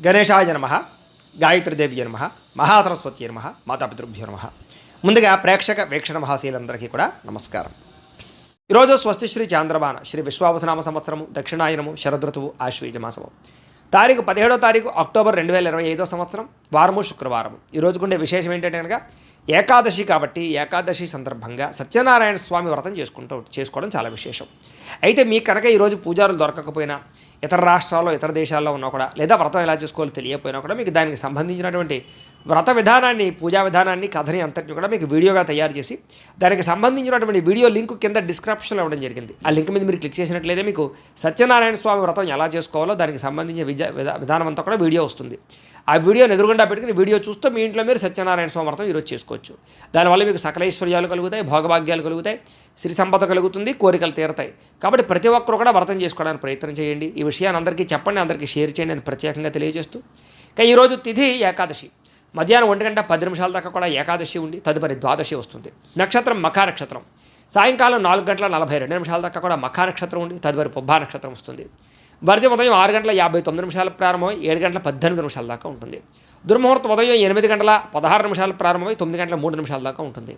గణేశాయ నమః, గాయత్రీదేవి నమః, మహాసరస్వతి నమః, మాతాపితృభ్యో నమః. ముందుగా ప్రేక్షక వీక్షణ మహాశీలందరికీ కూడా నమస్కారం. ఈరోజు స్వస్తి శ్రీ చాంద్రమాన శ్రీ విశ్వావసనామ సంవత్సరము దక్షిణాయనము శరదృతువు ఆశ్వీజ మాసము తారీఖు 17 అక్టోబర్ 2025 సంవత్సరం వారము శుక్రవారము. ఈరోజుకుండే విశేషం ఏంటంటే కనుక ఏకాదశి కాబట్టి ఏకాదశి సందర్భంగా సత్యనారాయణ స్వామి వ్రతం చేసుకోవడం చాలా విశేషం. అయితే మీకు కనుక ఈరోజు పూజారులు దొరకకపోయినా ఇతర రాష్ట్రాల్లో ఇతర దేశాల్లో ఉన్నా కూడా లేదా వ్రతం ఎలా చేసుకోవాలో తెలియకపోయినా కూడా మీకు దానికి సంబంధించినటువంటి వ్రత విధానాన్ని పూజా విధానాన్ని కథని అంతటిని కూడా మీకు వీడియోగా తయారు చేసి దానికి సంబంధించినటువంటి వీడియో లింక్ కింద డిస్క్రిప్షన్లో ఇవ్వడం జరిగింది. ఆ లింక్ మీద మీరు క్లిక్ చేసినట్లయితే మీకు సత్యనారాయణ స్వామి వ్రతం ఎలా చేసుకోవాలో దానికి సంబంధించిన విధానం అంతా కూడా వీడియో వస్తుంది. ఆ వీడియోని ఎదురుగుండా పెట్టుకుని వీడియో చూస్తూ మీ ఇంట్లో మీరు సత్యనారాయణ స్వామి వ్రతం ఈరోజు చేసుకోవచ్చు. దానివల్ల మీకు సకలైశ్వర్యాలు కలుగుతాయి, భోగభాగ్యాలు కలుగుతాయి, శ్రీ సంపద కలుగుతుంది, కోరికలు తీరతాయి. కాబట్టి ప్రతి ఒక్కరు కూడా వ్రతం చేసుకోవడానికి ప్రయత్నం చేయండి. ఈ విషయాన్ని అందరికీ చెప్పండి, అందరికీ షేర్ చేయండి అని ప్రత్యేకంగా తెలియజేస్తూ ఇక ఈరోజు తిథి ఏకాదశి. మధ్యాహ్నం 1:10 దాకా కూడా ఏకాదశి ఉండి తదుపరి ద్వాదశి వస్తుంది. నక్షత్రం మఖా నక్షత్రం. సాయంకాలం 4:42 దాకా కూడా మఖా నక్షత్రం ఉండి తదుపరి పుబ్బా నక్షత్రం వస్తుంది. వర్జం ఉదయం 6:59 ప్రారంభమై 7:18 దాకా ఉంటుంది. దుర్ముహూర్తం ఉదయం 8:16 ప్రారంభమై 9:03 దాకా ఉంటుంది.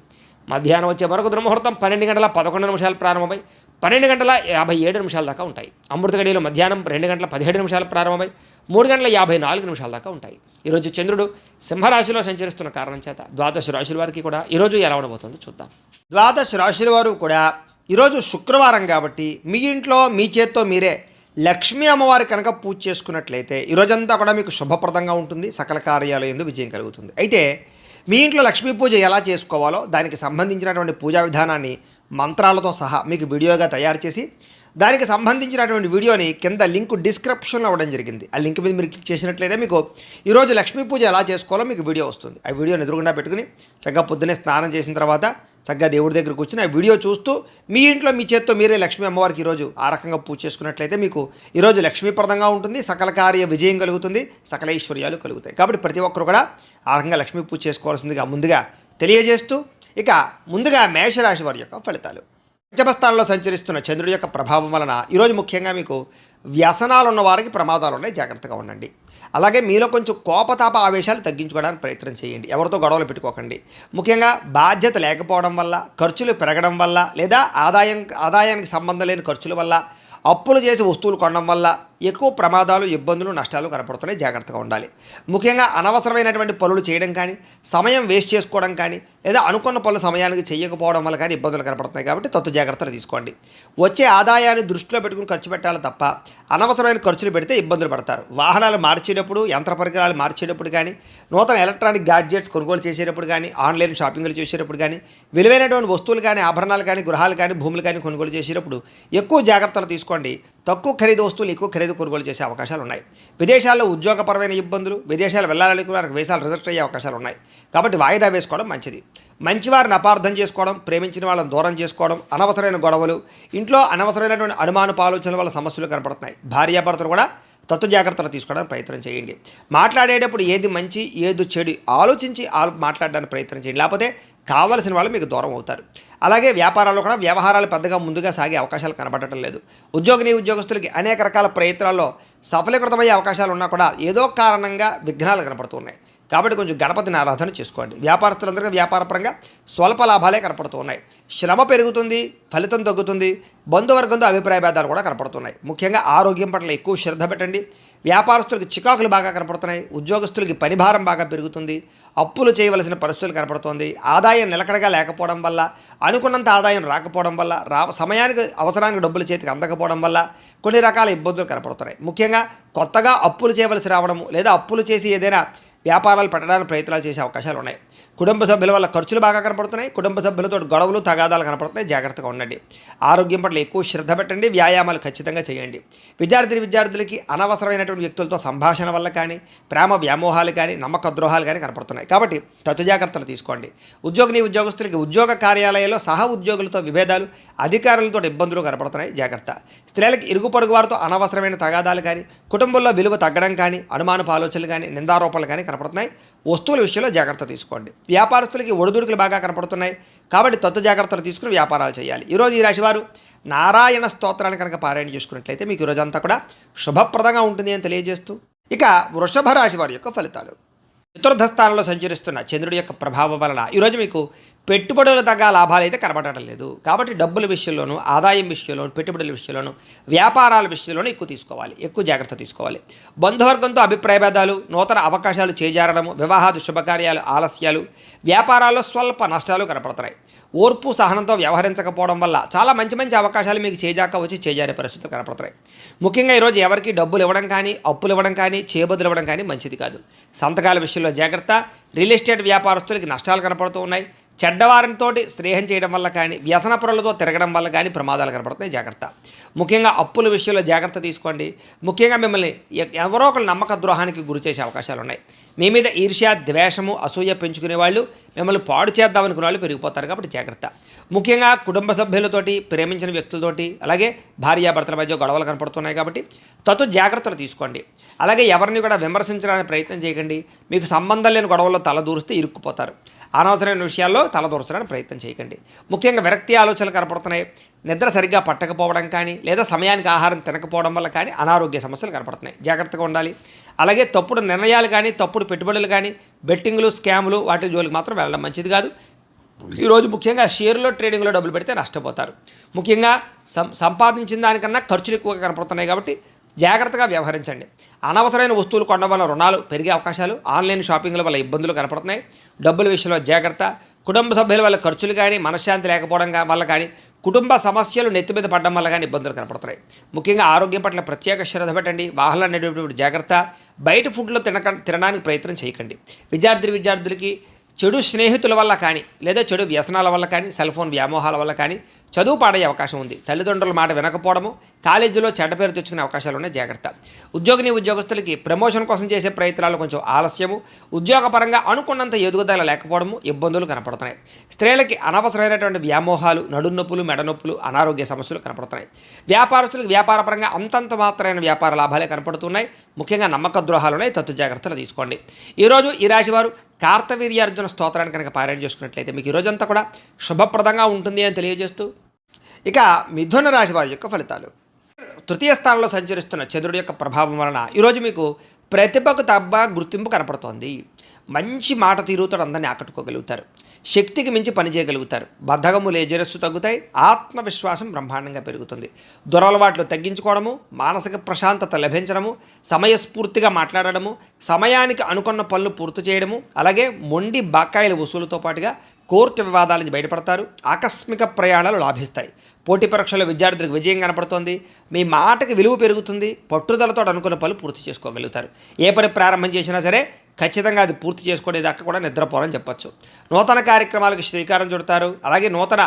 మధ్యాహ్నం వచ్చే మరొక దుర్ముహూర్తం 12:11 ప్రారంభమై 12:57 దాకా ఉంటాయి. అమృత గడియలు మధ్యాహ్నం 2:17 ప్రారంభమై 3:54 దాకా ఉంటాయి. ఈరోజు చంద్రుడు సింహరాశిలో సంచరిస్తున్న కారణం చేత ద్వాదశ రాశుల వారికి కూడా ఈరోజు ఎలా ఉండబోతుందో చూద్దాం. ద్వాదశ రాశుల వారు కూడా ఈరోజు శుక్రవారం కాబట్టి మీ ఇంట్లో మీ చేత్తో మీరే లక్ష్మీ అమ్మవారి కనుక పూజ చేసుకున్నట్లయితే ఈరోజంతా కూడా మీకు శుభప్రదంగా ఉంటుంది, సకల కార్యాలు యందు విజయం కలుగుతుంది. అయితే మీ ఇంట్లో లక్ష్మీ పూజ ఎలా చేసుకోవాలో దానికి సంబంధించినటువంటి పూజా విధానాన్ని మంత్రాలతో సహా మీకు వీడియోగా తయారు చేసి దానికి సంబంధించినటువంటి వీడియోని కింద లింక్ డిస్క్రిప్షన్లో ఇవ్వడం జరిగింది. ఆ లింక్ మీద మీరు క్లిక్ చేసినట్లయితే మీకు ఈరోజు లక్ష్మీ పూజ ఎలా చేసుకోవాలో మీకు వీడియో వస్తుంది. ఆ వీడియోని ఎదురుగుండా పెట్టుకుని చక్కగా పొద్దున్నే స్నానం చేసిన తర్వాత చక్కగా దేవుడి దగ్గర కూర్చుని ఆ వీడియో చూస్తూ మీ ఇంట్లో మీ చేత్తో మీరే లక్ష్మీ అమ్మవారికి ఈరోజు ఆ రకంగా పూజ చేసుకున్నట్లయితే మీకు ఈరోజు లక్ష్మీప్రదంగా ఉంటుంది, సకల కార్య విజయం కలుగుతుంది, సకల ఐశ్వర్యాలు కలుగుతాయి. కాబట్టి ప్రతి ఒక్కరు కూడా ఆ రకంగా లక్ష్మీ పూజ చేసుకోవాల్సిందిగా ముందుగా తెలియజేస్తూ ఇక ముందుగా మేషరాశి వారి యొక్క ఫలితాలు. పంచమస్థానంలో సంచరిస్తున్న చంద్రుడి యొక్క ప్రభావం వలన ఈరోజు ముఖ్యంగా మీకు వ్యసనాలు ఉన్న వారికి ప్రమాదాలు ఉన్నాయి, జాగ్రత్తగా ఉండండి. అలాగే మీలో కొంచెం కోపతాప ఆవేశాలు తగ్గించుకోవడానికి ప్రయత్నం చేయండి. ఎవరితో గొడవలు పెట్టుకోకండి. ముఖ్యంగా బాధ్యత లేకపోవడం వల్ల, ఖర్చులు పెరగడం వల్ల లేదా ఆదాయానికి సంబంధం లేని ఖర్చుల వల్ల, అప్పులు చేసి వస్తువులు కొనడం వల్ల ఎక్కువ ప్రమాదాలు, ఇబ్బందులు, నష్టాలు కనపడుతున్నాయి, జాగ్రత్తగా ఉండాలి. ముఖ్యంగా అనవసరమైనటువంటి పనులు చేయడం కానీ, సమయం వేస్ట్ చేసుకోవడం కానీ లేదా అనుకున్న పనులు సమయానికి చేయకపోవడం వల్ల కానీ ఇబ్బందులు కనపడుతున్నాయి. కాబట్టి తత్తు జాగ్రత్తలు తీసుకోండి. వచ్చే ఆదాయాన్ని దృష్టిలో పెట్టుకుని ఖర్చు పెట్టాలి తప్ప అనవసరమైన ఖర్చులు పెడితే ఇబ్బందులు పడతారు. వాహనాలు మార్చేటప్పుడు, యంత్ర పరికరాలు మార్చేటప్పుడు కానీ, నూతన ఎలక్ట్రానిక్ గ్యాడ్జెట్స్ కొనుగోలు చేసేటప్పుడు కానీ, ఆన్లైన్ షాపింగ్లు చేసేటప్పుడు కానీ, విలువైనటువంటి వస్తువులు కానీ, ఆభరణాలు కానీ, గృహాలు కానీ, భూములు కానీ కొనుగోలు చేసేటప్పుడు ఎక్కువ జాగ్రత్తలు తీసుకోండి. తక్కువ ఖరీదు వస్తువులు ఎక్కువ ఖరీదు కొనుగోలు చేసే అవకాశాలు ఉన్నాయి. విదేశాల్లో ఉద్యోగపరమైన ఇబ్బందులు, విదేశాలు వెళ్ళాలనుకున్న వీసాలు రిజెక్ట్ అయ్యే అవకాశాలు ఉన్నాయి. కాబట్టి వాయిదా వేసుకోవడం మంచిది. మంచివారిని అపార్థం చేసుకోవడం, ప్రేమించిన వాళ్ళని దూరం చేసుకోవడం, అనవసరమైన గొడవలు, ఇంట్లో అనవసరమైనటువంటి అనుమానపు ఆలోచనల వల్ల సమస్యలు కనపడుతున్నాయి. భార్యాభర్తలు కూడా తత్వ జాగ్రత్తలు తీసుకోవడానికి ప్రయత్నం చేయండి. మాట్లాడేటప్పుడు ఏది మంచి ఏది చెడు ఆలోచించి మాట్లాడడానికి ప్రయత్నం చేయండి. లేకపోతే కావలసిన వాళ్ళు మీకు దూరం అవుతారు. అలాగే వ్యాపారాల్లో కూడా వ్యవహారాలు పెద్దగా ముందుగా సాగే అవకాశాలు కనబడటం లేదు. ఉద్యోగస్తులకి అనేక రకాల ప్రయత్నాల్లో సఫలీకృతమయ్యే అవకాశాలు ఉన్నా కూడా ఏదో కారణంగా విఘ్నాలు కనపడుతున్నాయి. కాబట్టి కొంచెం గణపతిని ఆరాధన చేసుకోండి. వ్యాపారస్తులందరికీ వ్యాపారపరంగా స్వల్ప లాభాలే కనపడుతూ ఉన్నాయి. శ్రమ పెరుగుతుంది, ఫలితం తగ్గుతుంది, బంధువర్గంతో అభిప్రాయ భేదాలు కూడా కనపడుతున్నాయి. ముఖ్యంగా ఆరోగ్యం పట్ల ఎక్కువ శ్రద్ధ పెట్టండి. వ్యాపారస్తులకి చికాకులు బాగా కనపడుతున్నాయి. ఉద్యోగస్తులకి పనిభారం బాగా పెరుగుతుంది. అప్పులు చేయవలసిన పరిస్థితులు కనపడుతోంది. ఆదాయం నిలకడగా లేకపోవడం వల్ల, అనుకున్నంత ఆదాయం రాకపోవడం వల్ల, సమయానికి అవసరానికి డబ్బులు చేతికి అందకపోవడం వల్ల కొన్ని రకాల ఇబ్బందులు కనపడుతున్నాయి. ముఖ్యంగా కొత్తగా అప్పులు చేయవలసి రావడము లేదా అప్పులు చేసి ఏదైనా వ్యాపారాలు పెట్టడానికి ప్రయత్నాలు చేసే అవకాశాలు ఉన్నాయి. కుటుంబ సభ్యుల వల్ల ఖర్చులు బాగా కనపడుతున్నాయి. కుటుంబ సభ్యులతో గొడవలు, తగాదాలు కనపడుతున్నాయి, జాగ్రత్తగా ఉండండి. ఆరోగ్యం పట్ల ఎక్కువ శ్రద్ధ పెట్టండి. వ్యాయామాలు ఖచ్చితంగా చేయండి. విద్యార్థులకి అనవసరమైనటువంటి వ్యక్తులతో సంభాషణ వల్ల కానీ, ప్రేమ వ్యామోహాలు కానీ, నమ్మక ద్రోహాలు కానీ కనపడుతున్నాయి. కాబట్టి తత్తు జాగ్రత్తలు తీసుకోండి. ఉద్యోగస్తులకి ఉద్యోగ కార్యాలయాల్లో సహ ఉద్యోగులతో విభేదాలు, అధికారులతో ఇబ్బందులు కనపడుతున్నాయి, జాగ్రత్త. స్త్రీలకు ఇరుగు పొరుగు వారితో అనవసరమైన తగాదాలు కానీ, కుటుంబంలో విలువ తగ్గడం కానీ, అనుమానపు ఆలోచనలు కానీ, నిందారోపణలు కానీ కనపడుతున్నాయి. వస్తువుల విషయంలో జాగ్రత్త తీసుకోండి. వ్యాపారస్తులకి ఒడిదుడుకులు బాగా కనపడుతున్నాయి. కాబట్టి తత్వ జాగ్రత్తలు తీసుకుని వ్యాపారాలు చేయాలి. ఈరోజు ఈ రాశివారు నారాయణ స్తోత్రాన్ని కనుక పారాయణ చేసుకున్నట్లయితే మీకు ఈరోజంతా కూడా శుభప్రదంగా ఉంటుంది అని తెలియజేస్తూ ఇక వృషభ రాశి వారి యొక్క ఫలితాలు. చతుర్థ స్థానంలో సంచరిస్తున్న చంద్రుడి యొక్క ప్రభావం వలన ఈరోజు మీకు పెట్టుబడులు తగ్గ లాభాలు అయితే కనబడటం లేదు. కాబట్టి డబ్బుల విషయంలోనూ, ఆదాయం విషయంలోనూ, పెట్టుబడుల విషయంలోనూ, వ్యాపారాల విషయంలోనూ ఎక్కువ జాగ్రత్త తీసుకోవాలి. బంధువర్గంతో అభిప్రాయ భేదాలు, నూతన అవకాశాలు చేజారడము, వివాహాది శుభకార్యాలు ఆలస్యాలు, వ్యాపారాల్లో స్వల్ప నష్టాలు కనపడుతున్నాయి. ఓర్పు సహనంతో వ్యవహరించకపోవడం వల్ల చాలా మంచి అవకాశాలు మీకు చేజారే పరిస్థితులు కనపడుతున్నాయి. ముఖ్యంగా ఈరోజు ఎవరికి డబ్బులు ఇవ్వడం కానీ, అప్పులు ఇవ్వడం కానీ, చేబదులు ఇవ్వడం కానీ మంచిది కాదు. సంతకాల విషయంలో జాగ్రత్త. రియల్ ఎస్టేట్ వ్యాపారస్తులకి నష్టాలు కనపడుతూ ఉన్నాయి. చెడ్డవారితో స్నేహం చేయడం వల్ల కానీ, వ్యసన పొరలతో తిరగడం వల్ల కానీ ప్రమాదాలు కనపడుతున్నాయి. జాగ్రత్త. ముఖ్యంగా అప్పుల విషయంలో జాగ్రత్త తీసుకోండి. ముఖ్యంగా మిమ్మల్ని ఎవరో ఒకరు నమ్మక ద్రోహానికి గురి చేసే అవకాశాలు ఉన్నాయి. మీ మీద ఈర్ష్య, ద్వేషము, అసూయ పెంచుకునే వాళ్ళు, మిమ్మల్ని పాడు చేద్దామనుకునే వాళ్ళు పెరిగిపోతారు. కాబట్టి జాగ్రత్త. ముఖ్యంగా కుటుంబ సభ్యులతోటి, ప్రేమించిన వ్యక్తులతోటి, అలాగే భార్యాభర్తల మధ్య గొడవలు కనపడుతున్నాయి. కాబట్టి జాగ్రత్తలు తీసుకోండి. అలాగే ఎవరిని కూడా విమర్శించడానికి ప్రయత్నం చేయకండి. మీకు సంబంధం లేని గొడవల్లో తలదూరిస్తే ఇరుక్కుపోతారు. అనవసరమైన విషయాల్లో తలదూర్చడానికి ప్రయత్నం చేయకండి. ముఖ్యంగా విరక్తి ఆలోచనలు కనపడుతున్నాయి. నిద్ర సరిగ్గా పట్టకపోవడం కానీ, లేదా సమయానికి ఆహారం తినకపోవడం వల్ల కానీ అనారోగ్య సమస్యలు కనపడుతున్నాయి. జాగ్రత్తగా ఉండాలి. అలాగే తప్పుడు నిర్ణయాలు కానీ, తప్పుడు పెట్టుబడులు కానీ, బెట్టింగ్లు, స్కాములు వాటి జోలికి మాత్రం వెళ్ళడం మంచిది కాదు. ఈరోజు ముఖ్యంగా షేర్లో, ట్రేడింగ్లో డబ్బులు పెడితే నష్టపోతారు. ముఖ్యంగా సంపాదించిన దానికన్నా ఖర్చులు ఎక్కువగా కనపడుతున్నాయి. కాబట్టి జాగ్రత్తగా వ్యవహరించండి. అనవసరమైన వస్తువులు కొనడం వల్ల రుణాలు పెరిగే అవకాశాలు, ఆన్లైన్ షాపింగ్ల వల్ల ఇబ్బందులు కనపడుతున్నాయి. డబ్బుల విషయంలో జాగ్రత్త. కుటుంబ సభ్యుల వల్ల ఖర్చులు కానీ, మనశ్శాంతి లేకపోవడం వల్ల కానీ, కుటుంబ సమస్యలు నెత్తి మీద పడడం వల్ల కానీ ఇబ్బందులు కనపడుతున్నాయి. ముఖ్యంగా ఆరోగ్యం పట్ల ప్రత్యేక శ్రద్ధ పెట్టండి. వాహనాలు నడిపేటప్పుడు జాగ్రత్త. బయట ఫుడ్లో తినడానికి ప్రయత్నం చేయకండి. విద్యార్థులకి చెడు స్నేహితుల వల్ల కానీ, లేదా చెడు వ్యసనాల వల్ల కానీ, సెల్ ఫోన్ వ్యామోహాల వల్ల కానీ చదువు పాడే అవకాశం ఉంది. తల్లిదండ్రుల మాట వినకపోవడము, కాలేజీలో చెడ్డ పేరు తెచ్చుకునే అవకాశాలు ఉన్నాయి. జాగ్రత్త. ఉద్యోగస్తులకి ప్రమోషన్ కోసం చేసే ప్రయత్నాలు కొంచెం ఆలస్యము, ఉద్యోగపరంగా అనుకున్నంత ఎదుగుదల లేకపోవడము, ఇబ్బందులు కనపడుతున్నాయి. స్త్రీలకి అనవసరమైనటువంటి వ్యామోహాలు, నడునొప్పులు, మెడనొప్పులు, అనారోగ్య సమస్యలు కనపడుతున్నాయి. వ్యాపారస్తులకు వ్యాపారపరంగా అంతంత మాత్రమైన వ్యాపార లాభాలే కనపడుతున్నాయి. ముఖ్యంగా నమ్మక ద్రోహాలు ఉన్నాయి. జాగ్రత్తలు తీసుకోండి. ఈరోజు ఈ రాశివారు కార్తవీర్యార్జున స్తోత్రాన్ని కనుక పారాయణ చేసుకున్నట్లయితే మీకు ఈరోజంతా కూడా శుభప్రదంగా ఉంటుంది అని తెలియజేస్తూ, ఇక మిథున రాశి వారి యొక్క ఫలితాలు. తృతీయ స్థానంలో సంచరిస్తున్న చంద్రుడి యొక్క ప్రభావం వలన ఈరోజు మీకు ప్రతిభకు తగ్గ గుర్తింపు కనపడుతోంది. మంచి మాట తీరుతో అందరినీ ఆకట్టుకోగలుగుతారు. శక్తికి మించి పనిచేయగలుగుతారు. బద్ధకము లేజరస్సు తగ్గుతాయి. ఆత్మవిశ్వాసం బ్రహ్మాండంగా పెరుగుతుంది. దురలవాట్లు తగ్గించుకోవడము, మానసిక ప్రశాంతత లభించడము, సమయస్ఫూర్తిగా మాట్లాడడము, సమయానికి అనుకున్న పనులు పూర్తి చేయడము, అలాగే మొండి బకాయిల వసూలుతో పాటుగా కోర్టు వివాదాల నుంచి బయటపడతారు. ఆకస్మిక ప్రయాణాలు లాభిస్తాయి. పోటీ పరీక్షల్లో విద్యార్థులకు విజయం కనపడుతోంది. మీ మాటకి విలువ పెరుగుతుంది. పట్టుదలతో అనుకున్న పనులు పూర్తి చేసుకోగలుగుతారు. ఏ పని ప్రారంభం చేసినా సరే ఖచ్చితంగా అది పూర్తి చేసుకునేదాకా కూడా నిద్రపోరని చెప్పచ్చు. నూతన కార్యక్రమాలకు శ్రీకారం చుడతారు. అలాగే నూతన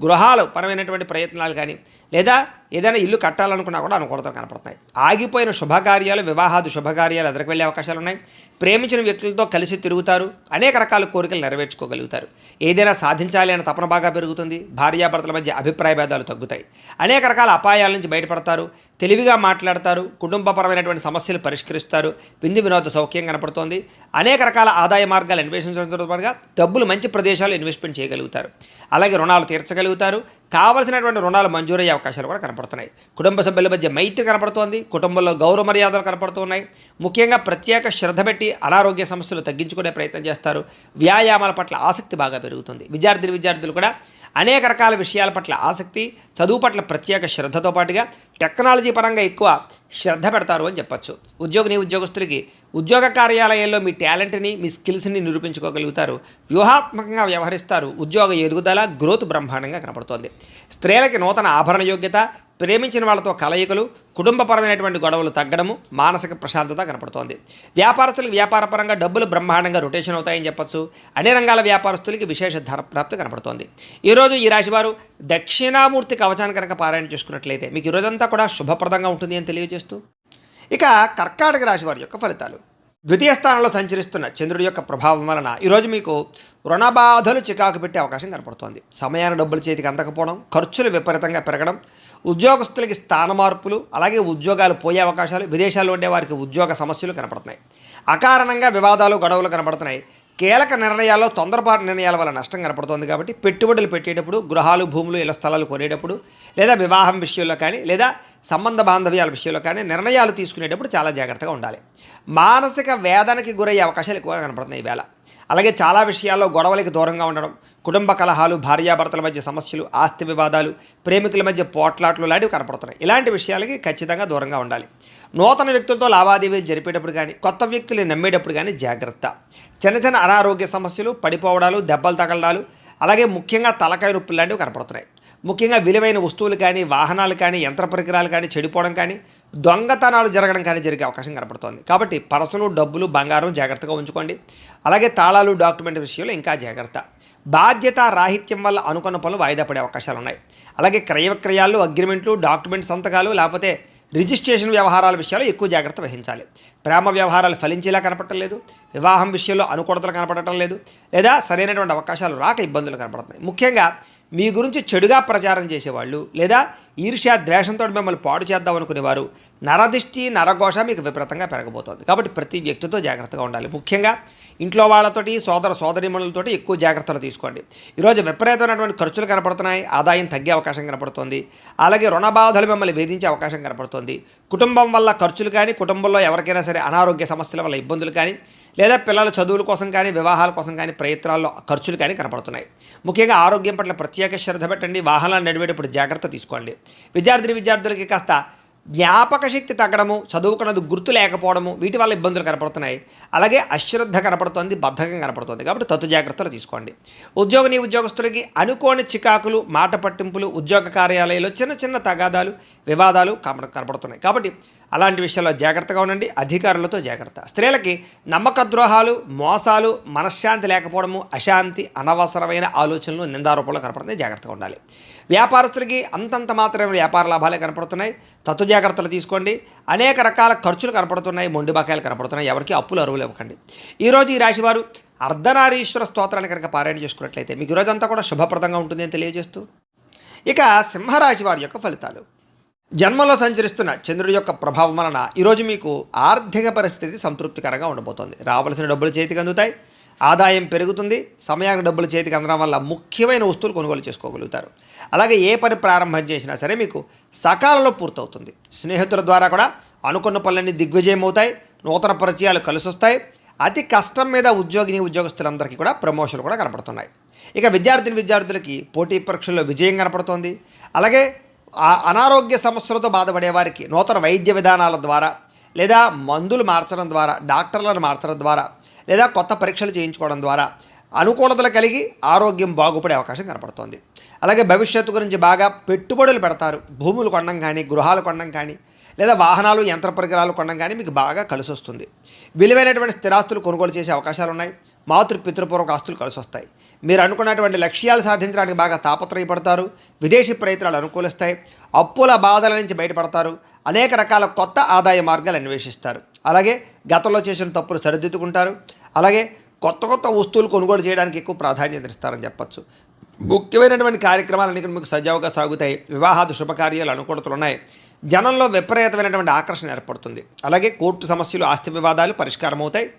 గృహాలు పరమైనటువంటి ప్రయత్నాలు కానీ, లేదా ఏదైనా ఇల్లు కట్టాలనుకున్నా కూడా అనుకూలతలు కనపడుతున్నాయి. ఆగిపోయిన శుభకార్యాలు, వివాహాది శుభకార్యాలు ఎదురుకు వెళ్ళే అవకాశాలు ఉన్నాయి. ప్రేమించిన వ్యక్తులతో కలిసి తిరుగుతారు. అనేక రకాల కోరికలు నెరవేర్చుకోగలుగుతారు. ఏదైనా సాధించాలి అనే తపన బాగా పెరుగుతుంది. భార్యాభర్తల మధ్య అభిప్రాయ భేదాలు తగ్గుతాయి. అనేక రకాల అపాయాల నుంచి బయటపడతారు. తెలివిగా మాట్లాడతారు. కుటుంబపరమైనటువంటి సమస్యలు పరిష్కరిస్తారు. విందు వినోద సౌఖ్యం కనపడుతోంది. అనేక రకాల ఆదాయ మార్గాలు అన్వేషించడంతో పాటుగా డబ్బులు మంచి ప్రదేశాలు ఇన్వెస్ట్మెంట్ చేయగలుగుతారు. అలాగే రుణాలు తీర్చగలుగుతారు. కావలసినటువంటి రుణాలు మంజూరయ్యే అవకాశాలు కూడా కనపడుతున్నాయి. కుటుంబ సభ్యుల మధ్య మైత్రి కనపడుతోంది. కుటుంబంలో గౌరవ మర్యాదలు కనపడుతున్నాయి. ముఖ్యంగా ప్రత్యేక శ్రద్ధ పెట్టి అనారోగ్య సమస్యలు తగ్గించుకునే ప్రయత్నం చేస్తారు. వ్యాయామాల పట్ల ఆసక్తి బాగా పెరుగుతుంది. విద్యార్థులు కూడా అనేక రకాల విషయాల పట్ల ఆసక్తి, చదువు పట్ల ప్రత్యేక శ్రద్ధతో పాటుగా టెక్నాలజీ పరంగా ఎక్కువ శ్రద్ధ పెడతారు అని చెప్పచ్చు. ఉద్యోగస్తులకి ఉద్యోగ కార్యాలయాల్లో మీ టాలెంట్ని, మీ స్కిల్స్ని నిరూపించుకోగలుగుతారు. వ్యూహాత్మకంగా వ్యవహరిస్తారు. ఉద్యోగ ఎదుగుదల, గ్రోత్ బ్రహ్మాండంగా కనపడుతోంది. స్త్రీలకి నూతన ఆభరణ యోగ్యత, ప్రేమించిన వాళ్ళతో కలయికలు, కుటుంబపరమైనటువంటి గొడవలు తగ్గడము, మానసిక ప్రశాంతత కనపడుతోంది. వ్యాపారస్తులకు వ్యాపారపరంగా డబ్బులు బ్రహ్మాండంగా రొటేషన్ అవుతాయని చెప్పచ్చు. అన్ని రంగాల వ్యాపారస్తులకి విశేష ధర ప్రాప్తి కనపడుతోంది. ఈరోజు ఈ రాశివారు దక్షిణామూర్తి కవచాన్ని కనుక పారాయణ చేసుకున్నట్లయితే మీకు ఈరోజంతా కూడా శుభప్రదంగా ఉంటుంది అని తెలియజేస్తూ, ఇక కర్కాటక రాశి వారి యొక్క ఫలితాలు. ద్వితీయ స్థానంలో సంచరిస్తున్న చంద్రుడి యొక్క ప్రభావం వలన ఈరోజు మీకు రుణ బాధలు చికాకు పెట్టే అవకాశం కనపడుతోంది. సమయాన్ని డబ్బులు చేతికి అందకపోవడం, ఖర్చులు విపరీతంగా పెరగడం, ఉద్యోగస్తులకి స్థాన మార్పులు, అలాగే ఉద్యోగాలు పోయే అవకాశాలు, విదేశాల్లో ఉండే వారికి ఉద్యోగ సమస్యలు కనపడుతున్నాయి. అకారణంగా వివాదాలు, గొడవలు కనపడుతున్నాయి. కీలక నిర్ణయాల్లో తొందరపాటు నిర్ణయాల వల్ల నష్టం కనపడుతోంది. కాబట్టి పెట్టుబడులు పెట్టేటప్పుడు, గృహాలు, భూములు, ఇళ్ల స్థలాలు కొనేటప్పుడు, లేదా వివాహం విషయంలో కానీ, లేదా సంబంధ బాంధవ్యాల విషయంలో కానీ నిర్ణయాలు తీసుకునేటప్పుడు చాలా జాగ్రత్తగా ఉండాలి. మానసిక వేదనకి గురయ్యే అవకాశాలు ఎక్కువగా కనపడుతున్నాయి ఈవేళ. అలాగే చాలా విషయాల్లో గొడవలకి దూరంగా ఉండడం, కుటుంబ కలహాలు, భార్యాభర్తల మధ్య సమస్యలు, ఆస్తి వివాదాలు, ప్రేమికుల మధ్య పోట్లాట్లు లాంటివి కనపడుతున్నాయి. ఇలాంటి విషయాలకి ఖచ్చితంగా దూరంగా ఉండాలి. నూతన వ్యక్తులతో లావాదేవీలు జరిపేటప్పుడు కానీ, కొత్త వ్యక్తులు నమ్మేటప్పుడు కానీ జాగ్రత్త. చిన్న చిన్న అనారోగ్య సమస్యలు, పడిపోవడాలు, దెబ్బలు తగలడాలు, అలాగే ముఖ్యంగా తలకాయ నొప్పులు లాంటివి కనపడుతున్నాయి. ముఖ్యంగా విలువైన వస్తువులు కానీ, వాహనాలు కానీ, యంత్ర పరికరాలు కానీ చెడిపోవడం కానీ, దొంగతనాలు జరగడం కానీ జరిగే అవకాశం కనపడుతోంది. కాబట్టి పర్సులు, డబ్బులు, బంగారం జాగ్రత్తగా ఉంచుకోండి. అలాగే తాళాలు, డాక్యుమెంట్ విషయంలో ఇంకా జాగ్రత్త. బాధ్యత రాహిత్యం వల్ల అనుకున్న పనులు వాయిదా పడే అవకాశాలు ఉన్నాయి. అలాగే క్రయ విక్రయాలు, అగ్రిమెంట్లు, డాక్యుమెంట్ సంతకాలు, లేకపోతే రిజిస్ట్రేషన్ వ్యవహారాల విషయాలు ఎక్కువ జాగ్రత్త వహించాలి. ప్రేమ వ్యవహారాలు ఫలించేలా కనపడటం లేదు, వివాహం విషయంలో అనుకూలతలు కనపడటం లేదు, లేదా సరైనటువంటి అవకాశాలు రాక ఇబ్బందులు కనపడుతున్నాయి. ముఖ్యంగా మీ గురించి చెడుగా ప్రచారం చేసేవాళ్ళు, లేదా ఈర్ష్య ద్వేషంతో మిమ్మల్ని పాడు చేద్దాం అనుకునేవారు, నరదిష్టి నరఘోష మీకు విపరీతంగా పెరగబోతోంది. కాబట్టి ప్రతి వ్యక్తితో జాగ్రత్తగా ఉండాలి. ముఖ్యంగా ఇంట్లో వాళ్ళతోటి, సోదర సోదరీమణులతోటి ఎక్కువ జాగ్రత్తలు తీసుకోండి. ఈరోజు విపరీతమైనటువంటి ఖర్చులు కనపడుతున్నాయి, ఆదాయం తగ్గే అవకాశం కనపడుతుంది. అలాగే రుణ బాధలు మిమ్మల్ని వేధించే అవకాశం కనపడుతుంది. కుటుంబం వల్ల ఖర్చులు కానీ, కుటుంబంలో ఎవరికైనా సరే అనారోగ్య సమస్యల వల్ల ఇబ్బందులు కానీ, లేదా పిల్లల చదువుల కోసం కానీ, వివాహాల కోసం కానీ ప్రయత్నాల్లో ఖర్చులు కానీ కనపడుతున్నాయి. ముఖ్యంగా ఆరోగ్యం పట్ల ప్రత్యేక శ్రద్ధ పెట్టండి. వాహనాలు నడిపేటప్పుడు జాగ్రత్త తీసుకోండి. విద్యార్థులకి కాస్త జ్ఞాపక శక్తి తగ్గడము, చదువుకున్నది గుర్తు లేకపోవడము, వీటి వల్ల ఇబ్బందులు కనపడుతున్నాయి. అలాగే అశ్రద్ధ కనపడుతుంది, బద్ధకం కనపడుతుంది. కాబట్టి తత్తు జాగ్రత్తలు తీసుకోండి. ఉద్యోగస్తులకి అనుకోని చికాకులు, మాట పట్టింపులు, ఉద్యోగ కార్యాలయాల్లో చిన్న చిన్న తగాదాలు, వివాదాలు కనపడుతున్నాయి. కాబట్టి అలాంటి విషయాల్లో జాగ్రత్తగా ఉండండి. అధికారులతో జాగ్రత్త. స్త్రీలకి నమ్మక ద్రోహాలు, మోసాలు, మనశ్శాంతి లేకపోవడము, అశాంతి, అనవసరమైన ఆలోచనలు, నిందారోపణలు కనపడుతున్నాయి. జాగ్రత్తగా ఉండాలి. వ్యాపారస్తులకి అంతంత మాత్రమే వ్యాపార లాభాలే కనపడుతున్నాయి. తత్తు జాగ్రత్తలు తీసుకోండి. అనేక రకాల ఖర్చులు కనపడుతున్నాయి, మొండి బకాయిలు కనపడుతున్నాయి. ఎవరికి అప్పులు అరువులు ఇవ్వకండి. ఈరోజు ఈ రాశివారు అర్ధనారీశ్వర స్తోత్రాన్ని కనుక పారాయణ చేసుకున్నట్లయితే మీకు ఈరోజంతా కూడా శుభప్రదంగా ఉంటుంది అని తెలియజేస్తూ, ఇక సింహరాశి వారి యొక్క ఫలితాలు. జన్మలో సంచరిస్తున్న చంద్రుడి యొక్క ప్రభావం వలన ఈరోజు మీకు ఆర్థిక పరిస్థితి సంతృప్తికరంగా ఉండబోతోంది. రావాల్సిన డబ్బులు చేతికి అందుతాయి, ఆదాయం పెరుగుతుంది. సమయానికి డబ్బులు చేతికి అందడం వల్ల ముఖ్యమైన వస్తువులు కొనుగోలు చేసుకోగలుగుతారు. అలాగే ఏ పని ప్రారంభం చేసినా సరే మీకు సకాలంలో పూర్తవుతుంది. స్నేహితుల ద్వారా కూడా అనుకున్న పనులన్నీ దిగ్విజయం అవుతాయి. నూతన పరిచయాలు కలిసొస్తాయి. అతి కష్టం మీద ఉద్యోగస్తులందరికీ కూడా ప్రమోషన్లు కూడా కనపడుతున్నాయి. ఇక విద్యార్థులకి పోటీ పరీక్షల్లో విజయం కనపడుతోంది. అలాగే అనారోగ్య సమస్యలతో బాధపడే వారికి నూతన వైద్య విధానాల ద్వారా, లేదా మందులు మార్చడం ద్వారా, డాక్టర్లను మార్చడం ద్వారా, లేదా కొత్త పరీక్షలు చేయించుకోవడం ద్వారా అనుకూలతలు కలిగి ఆరోగ్యం బాగుపడే అవకాశం కనపడుతోంది. అలాగే భవిష్యత్తు గురించి బాగా పెట్టుబడులు పెడతారు. భూములు కొనడం కానీ, గృహాలు కొనడం కానీ, లేదా వాహనాలు, యంత్ర పరికరాలు కొనడం కానీ మీకు బాగా కలిసి వస్తుంది. విలువైనటువంటి స్థిరాస్తులు కొనుగోలు చేసే అవకాశాలు ఉన్నాయి. పితృపూర్వక ఆస్తులు కలిసి వస్తాయి. మీరు అనుకున్నటువంటి లక్ష్యాలు సాధించడానికి బాగా తాపత్రయపడతారు. విదేశీ ప్రయత్నాలు అనుకూలిస్తాయి. అప్పుల బాధల నుంచి బయటపడతారు. అనేక రకాల కొత్త ఆదాయ మార్గాలు అన్వేషిస్తారు. అలాగే గతంలో చేసిన తప్పులు సరిదిద్దుకుంటారు. అలాగే కొత్త వస్తువులు కొనుగోలు చేయడానికి ఎక్కువ ప్రాధాన్యత ఇస్తారని చెప్పచ్చు. ముఖ్యమైనటువంటి కార్యక్రమాలన్నీ మీకు సజావుగా సాగుతాయి. వివాహాది శుభకార్యాలు అనుకూలతలు ఉన్నాయి. జనంలో విపరీతమైనటువంటి ఆకర్షణ ఏర్పడుతుంది. అలాగే కోర్టు సమస్యలు, ఆస్తి వివాదాలు పరిష్కారం అవుతాయి.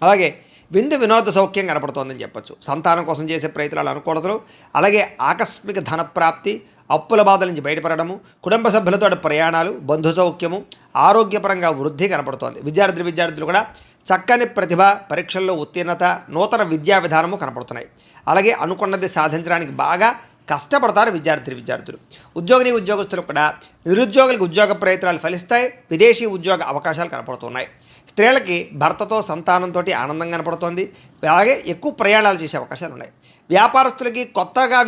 అలాగే వినోద సౌఖ్యం కనపడుతోందని చెప్పచ్చు. సంతానం కోసం చేసే ప్రయత్నాలు అనుకూలతలు, అలాగే ఆకస్మిక ధనప్రాప్తి, అప్పుల బాధల నుంచి బయటపడము, కుటుంబ సభ్యులతో ప్రయాణాలు, బంధు సౌఖ్యము, ఆరోగ్యపరంగా వృద్ధి కనపడుతోంది. విద్యార్థులు కూడా చక్కని ప్రతిభ, పరీక్షల్లో ఉత్తీర్ణత, నూతన విద్యా విధానము కనపడుతున్నాయి. అలాగే అనుకున్నది సాధించడానికి బాగా కష్టపడతారు విద్యార్థులు. ఉద్యోగస్తులు కూడా నిరుద్యోగులకు ఉద్యోగ ప్రయత్నాలు ఫలిస్తాయి. విదేశీ ఉద్యోగ అవకాశాలు కనపడుతున్నాయి. స్త్రీలకి భర్తతో, సంతానంతో ఆనందం కనపడుతోంది. అలాగే ఎక్కువ ప్రయాణాలు చేసే అవకాశాలు ఉన్నాయి. వ్యాపారస్తులకి కొత్తగా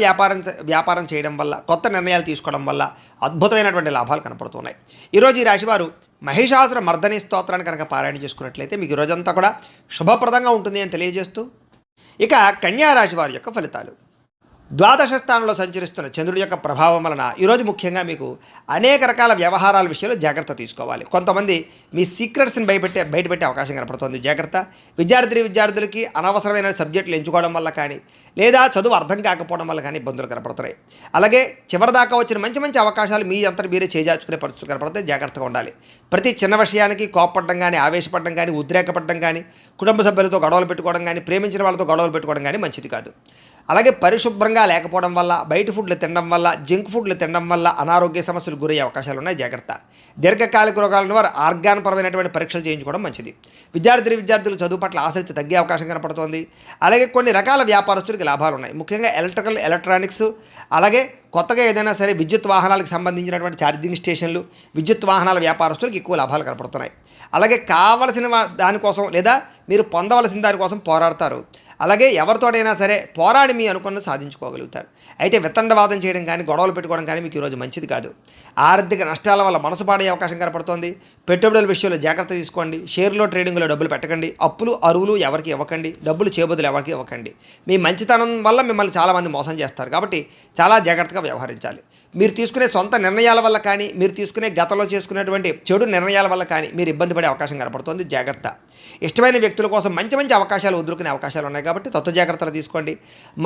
వ్యాపారం చేయడం వల్ల, కొత్త నిర్ణయాలు తీసుకోవడం వల్ల అద్భుతమైనటువంటి లాభాలు కనపడుతున్నాయి. ఈరోజు ఈ రాశివారు మహిషాసుర మర్దని స్తోత్రాన్ని కనుక పారాయణ చేసుకున్నట్లయితే మీకు ఈరోజంతా కూడా శుభప్రదంగా ఉంటుంది అని తెలియజేస్తూ, ఇక కన్యా రాశి వారి యొక్క ఫలితాలు. ద్వాదశ స్థానంలో సంచరిస్తున్న చంద్రుడి యొక్క ప్రభావం వలన ఈరోజు ముఖ్యంగా మీకు అనేక రకాల వ్యవహారాల విషయంలో జాగ్రత్త తీసుకోవాలి. కొంతమంది మీ సీక్రెట్స్ని బయటపెట్టే అవకాశం కనపడుతుంది. జాగ్రత్త. విద్యార్థులకి అనవసరమైన సబ్జెక్టులు ఎంచుకోవడం వల్ల కానీ, లేదా చదువు అర్థం కాకపోవడం వల్ల కానీ ఇబ్బందులు కనపడుతున్నాయి. అలాగే చివరిదాకా వచ్చిన మంచి అవకాశాలు మీ అంతా మీరే చేజార్చుకునే పరిస్థితులు కనపడతాయి. జాగ్రత్తగా ఉండాలి. ప్రతి చిన్న విషయానికి కోపపడడం కానీ, ఆవేశపడడం కానీ, ఉద్రేకపడడం కానీ, కుటుంబ సభ్యులతో గొడవలు పెట్టుకోవడం కానీ, ప్రేమించిన వాళ్ళతో గొడవలు పెట్టుకోవడం కానీ మంచిది కాదు. అలాగే పరిశుభ్రంగా లేకపోవడం వల్ల, బయట ఫుడ్లు తినడం వల్ల, జంక్ ఫుడ్లు తినడం వల్ల అనారోగ్య సమస్యలు గురయ్యే అవకాశాలు ఉన్నాయి, జాగ్రత్త. దీర్ఘకాలిక రోగాలను వారు ఆర్గాన్ పరమైనటువంటి పరీక్షలు చేయించుకోవడం మంచిది. విద్యార్థులు చదువు పట్ల ఆసక్తి తగ్గే అవకాశం కనపడుతోంది. అలాగే కొన్ని రకాల వ్యాపారస్తులకి లాభాలు ఉన్నాయి, ముఖ్యంగా ఎలక్ట్రానిక్స్, అలాగే కొత్తగా ఏదైనా సరే విద్యుత్ వాహనాలకు సంబంధించినటువంటి ఛార్జింగ్ స్టేషన్లు, విద్యుత్ వాహనాల వ్యాపారస్తులకు ఎక్కువ లాభాలు కనపడుతున్నాయి. అలాగే కావలసిన దానికోసం లేదా మీరు పొందవలసిన దానికోసం పోరాడతారు. అలాగే ఎవరితోటైనా సరే పోరాడి మీ అనుకున్నది సాధించుకోగలుగుతారు. అయితే వితండవాదం చేయడం కానీ, గొడవలు పెట్టుకోవడం కానీ మీకు ఈరోజు మంచిది కాదు. ఆర్థిక నష్టాల వల్ల మనసు పాడే అవకాశం కనపడుతోంది. పెట్టుబడుల విషయంలో జాగ్రత్త తీసుకోండి. షేర్లో ట్రేడింగ్లో డబ్బులు పెట్టకండి. అప్పులు అరువులు ఎవరికి ఇవ్వకండి. డబ్బులు చేబదులు ఎవరికి ఇవ్వకండి. మీ మంచితనం వల్ల మిమ్మల్ని చాలామంది మోసం చేస్తారు కాబట్టి చాలా జాగ్రత్తగా వ్యవహరించాలి. మీరు తీసుకునే సొంత నిర్ణయాల వల్ల కానీ, మీరు తీసుకునే గతంలో చేసుకునేటువంటి చెడు నిర్ణయాల వల్ల కానీ మీరు ఇబ్బంది పడే అవకాశం కనపడుతుంది, జాగ్రత్త. ఇష్టమైన వ్యక్తుల కోసం మంచి మంచి అవకాశాలు వదులుకునే అవకాశాలు ఉన్నాయి కాబట్టి తత్వ జాగ్రత్తలు తీసుకోండి.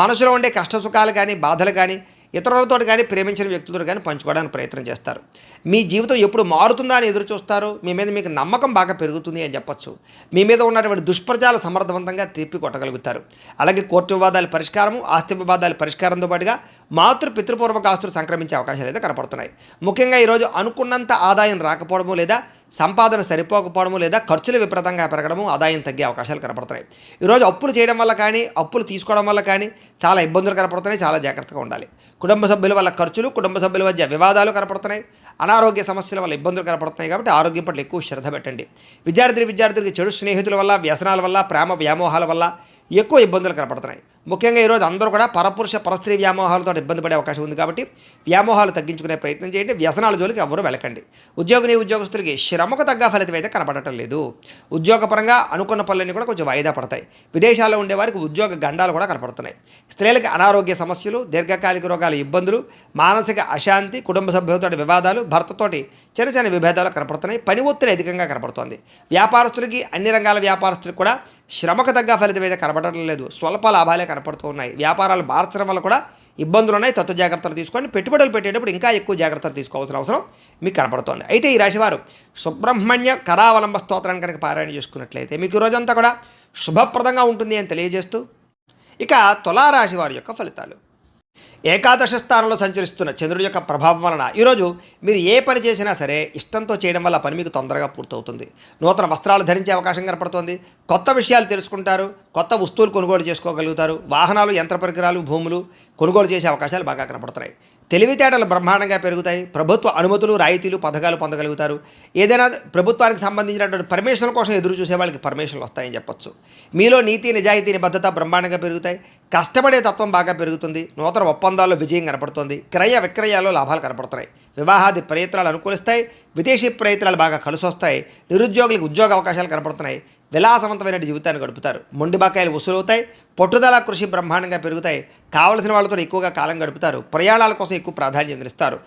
మనసులో ఉండే కష్టసుఖాలు కానీ, బాధలు కానీ ఇతరులతో కానీ, ప్రేమించిన వ్యక్తులతో కానీ పంచుకోవడానికి ప్రయత్నం చేస్తారు. మీ జీవితం ఎప్పుడు మారుతుందా అని ఎదురు చూస్తారు. మీ మీద మీకు నమ్మకం బాగా పెరుగుతుంది అని చెప్పొచ్చు. మీ మీద ఉన్నటువంటి దుష్ప్రచారాలు సమర్థవంతంగా తిప్పి కొట్టగలుగుతారు. అలాగే కోర్టు వివాదాల పరిష్కారము, ఆస్తి వివాదాల పరిష్కారంతో పాటుగా పితృపూర్వక ఆస్తులు సంక్రమించే అవకాశాలు అయితే కనపడుతున్నాయి. ముఖ్యంగా ఈరోజు అనుకున్నంత ఆదాయం రాకపోవడము, లేదా సంపాదన సరిపోకపోవడము, లేదా ఖర్చులు విపరీతంగా పెరగడము, ఆదాయం తగ్గే అవకాశాలు కనపడుతున్నాయి. ఈరోజు అప్పులు చేయడం వల్ల కానీ, అప్పులు తీసుకోవడం వల్ల కానీ చాలా ఇబ్బందులు కనపడుతున్నాయి. చాలా జాగ్రత్తగా ఉండాలి. కుటుంబ సభ్యుల వల్ల ఖర్చులు, కుటుంబ సభ్యుల మధ్య వివాదాలు కనపడుతున్నాయి. అనారోగ్య సమస్యల వల్ల ఇబ్బందులు కనపడుతున్నాయి కాబట్టి ఆరోగ్యం పట్ల ఎక్కువ శ్రద్ధ పెట్టండి. విద్యార్థులకి చెడు స్నేహితుల వల్ల, వ్యసనాల వల్ల, ప్రేమ వ్యామోహాల వల్ల ఎక్కువ ఇబ్బందులు కనపడుతున్నాయి. ముఖ్యంగా ఈరోజు అందరూ కూడా పరస్త్రీ వ్యామోహాలతో ఇబ్బంది పడే అవకాశం ఉంది కాబట్టి వ్యామోహాలు తగ్గించుకునే ప్రయత్నం చేయండి. వ్యసనాల జోలికి ఎవరు వెళ్ళకండి. ఉద్యోగస్తులకి శ్రమకు తగ్గ ఫలితం అయితే కనపడటం లేదు. ఉద్యోగపరంగా అనుకున్న పనులన్నీ కూడా కొంచెం వాయిదా పడతాయి. విదేశాల్లో ఉండేవారికి ఉద్యోగ గండాలు కూడా కనపడుతున్నాయి. స్త్రీలకు అనారోగ్య సమస్యలు, దీర్ఘకాలిక రోగాల ఇబ్బందులు, మానసిక అశాంతి, కుటుంబ సభ్యులతో వివాదాలు, భర్తతోటి చిన్న చిన్న విభేదాలు కనపడుతున్నాయి. పని ఒత్తిడి అధికంగా కనపడుతోంది. వ్యాపారస్తులకి, అన్ని రంగాల వ్యాపారస్తులకు కూడా శ్రమకు తగ్గ ఫలితం అయితే కనపడటం లేదు. స్వల్ప లాభాలే కనపడుతూ ఉన్నాయి. వ్యాపారాలు మార్చడం వల్ల కూడా ఇబ్బందులు ఉన్నాయి. తత్వ జాగ్రత్తలు తీసుకోండి. పెట్టుబడులు పెట్టేటప్పుడు ఇంకా ఎక్కువ జాగ్రత్తలు తీసుకోవాల్సిన అవసరం మీకు కనపడుతోంది. అయితే ఈ రాశివారు సుబ్రహ్మణ్య కరావలంబ స్తోత్రాన్ని కనుక పారాయణ చేసుకున్నట్లయితే మీకు ఈ రోజంతా కూడా శుభప్రదంగా ఉంటుంది అని తెలియజేస్తూ, ఇక తులారాశి వారి యొక్క ఫలితాలు. ఏకాదశ స్థానంలో సంచరిస్తున్న చంద్రుడి యొక్క ప్రభావం వలన ఈరోజు మీరు ఏ పని చేసినా సరే ఇష్టంతో చేయడం వల్ల పని మీకు తొందరగా పూర్తవుతుంది. నూతన వస్త్రాలు ధరించే అవకాశం కనపడుతోంది. కొత్త విషయాలు తెలుసుకుంటారు. కొత్త వస్తువులు కొనుగోలు చేసుకోగలుగుతారు. వాహనాలు, యంత్ర పరికరాలు, భూములు కొనుగోలు చేసే అవకాశాలు బాగా కనపడుతున్నాయి. తెలివితేటలు బ్రహ్మాండంగా పెరుగుతాయి. ప్రభుత్వ అనుమతులు, రాయితీలు, పథకాలు పొందగలుగుతారు. ఏదైనా ప్రభుత్వానికి సంబంధించినటువంటి పర్మిషన్ కోసం ఎదురు చూసే వాళ్ళకి పర్మిషన్లు వస్తాయని చెప్పొచ్చు. మీలో నీతి, నిజాయితీ, నిబద్ధత బ్రహ్మాండంగా పెరుగుతాయి. కష్టపడే తత్వం బాగా పెరుగుతుంది. నూతన ఒప్పందాల్లో విజయం కనపడుతుంది. క్రయ విక్రయాల్లో లాభాలు కనపడుతున్నాయి. వివాహాది ప్రయత్నాలు అనుకూలిస్తాయి. విదేశీ ప్రయత్నాలు బాగా కలిసి వస్తాయి. నిరుద్యోగులకు ఉద్యోగ అవకాశాలు కనపడుతున్నాయి. విలాసవంతమైన జీవితాన్ని గడుపుతారు. మొండి బకాయిలు వసూలవుతాయి. పట్టుదల, కృషి బ్రహ్మాండంగా పెరుగుతాయి. కావలసిన వాళ్ళతో ఎక్కువగా కాలం గడుపుతారు. ప్రయాణాల కోసం ఎక్కువ ప్రాధాన్యత ఇస్తారు.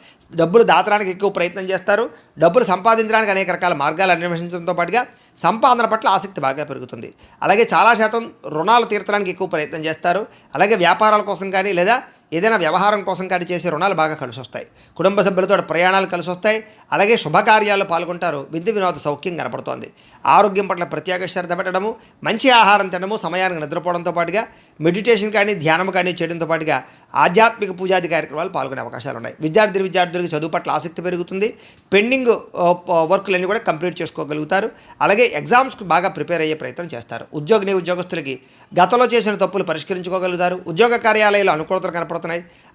డబ్బులు దాచడానికి ఎక్కువ ప్రయత్నం చేస్తారు. డబ్బులు సంపాదించడానికి అనేక రకాల మార్గాలు అన్వేషించడంతో పాటుగా సంపాదన పట్ల ఆసక్తి బాగా పెరుగుతుంది. అలాగే చాలా శాతం రుణాలు తీర్చడానికి ఎక్కువ ప్రయత్నం చేస్తారు. అలాగే వ్యాపారాల కోసం కానీ, లేదా ఏదైనా వ్యవహారం కోసం కానీ చేసే రుణాలు బాగా కలిసి వస్తాయి. కుటుంబ సభ్యులతో ప్రయాణాలు కలిసి వస్తాయి. అలాగే శుభకార్యాల్లో పాల్గొంటారు. విందు వినోద సౌఖ్యం కనపడుతోంది. ఆరోగ్యం పట్ల ప్రత్యేక శ్రద్ధ పెట్టడము, మంచి ఆహారం తినడము, సమయానికి నిద్రపోవడంతో పాటుగా మెడిటేషన్ కానీ, ధ్యానం కానీ చేయడంతో పాటుగా ఆధ్యాత్మిక పూజాది కార్యక్రమాలు పాల్గొనే అవకాశాలు ఉన్నాయి. విద్యార్థులకు చదువు పట్ల ఆసక్తి పెరుగుతుంది. పెండింగ్ వర్క్లన్నీ కూడా కంప్లీట్ చేసుకోగలుగుతారు. అలాగే ఎగ్జామ్స్కి బాగా ప్రిపేర్ అయ్యే ప్రయత్నం చేస్తారు. ఉద్యోగస్తులకి గతంలో చేసిన తప్పులు పరిష్కరించుకోగలుగుతారు. ఉద్యోగ కార్యాలయాలు అనుకూలతలు కనపడుతున్నాయి.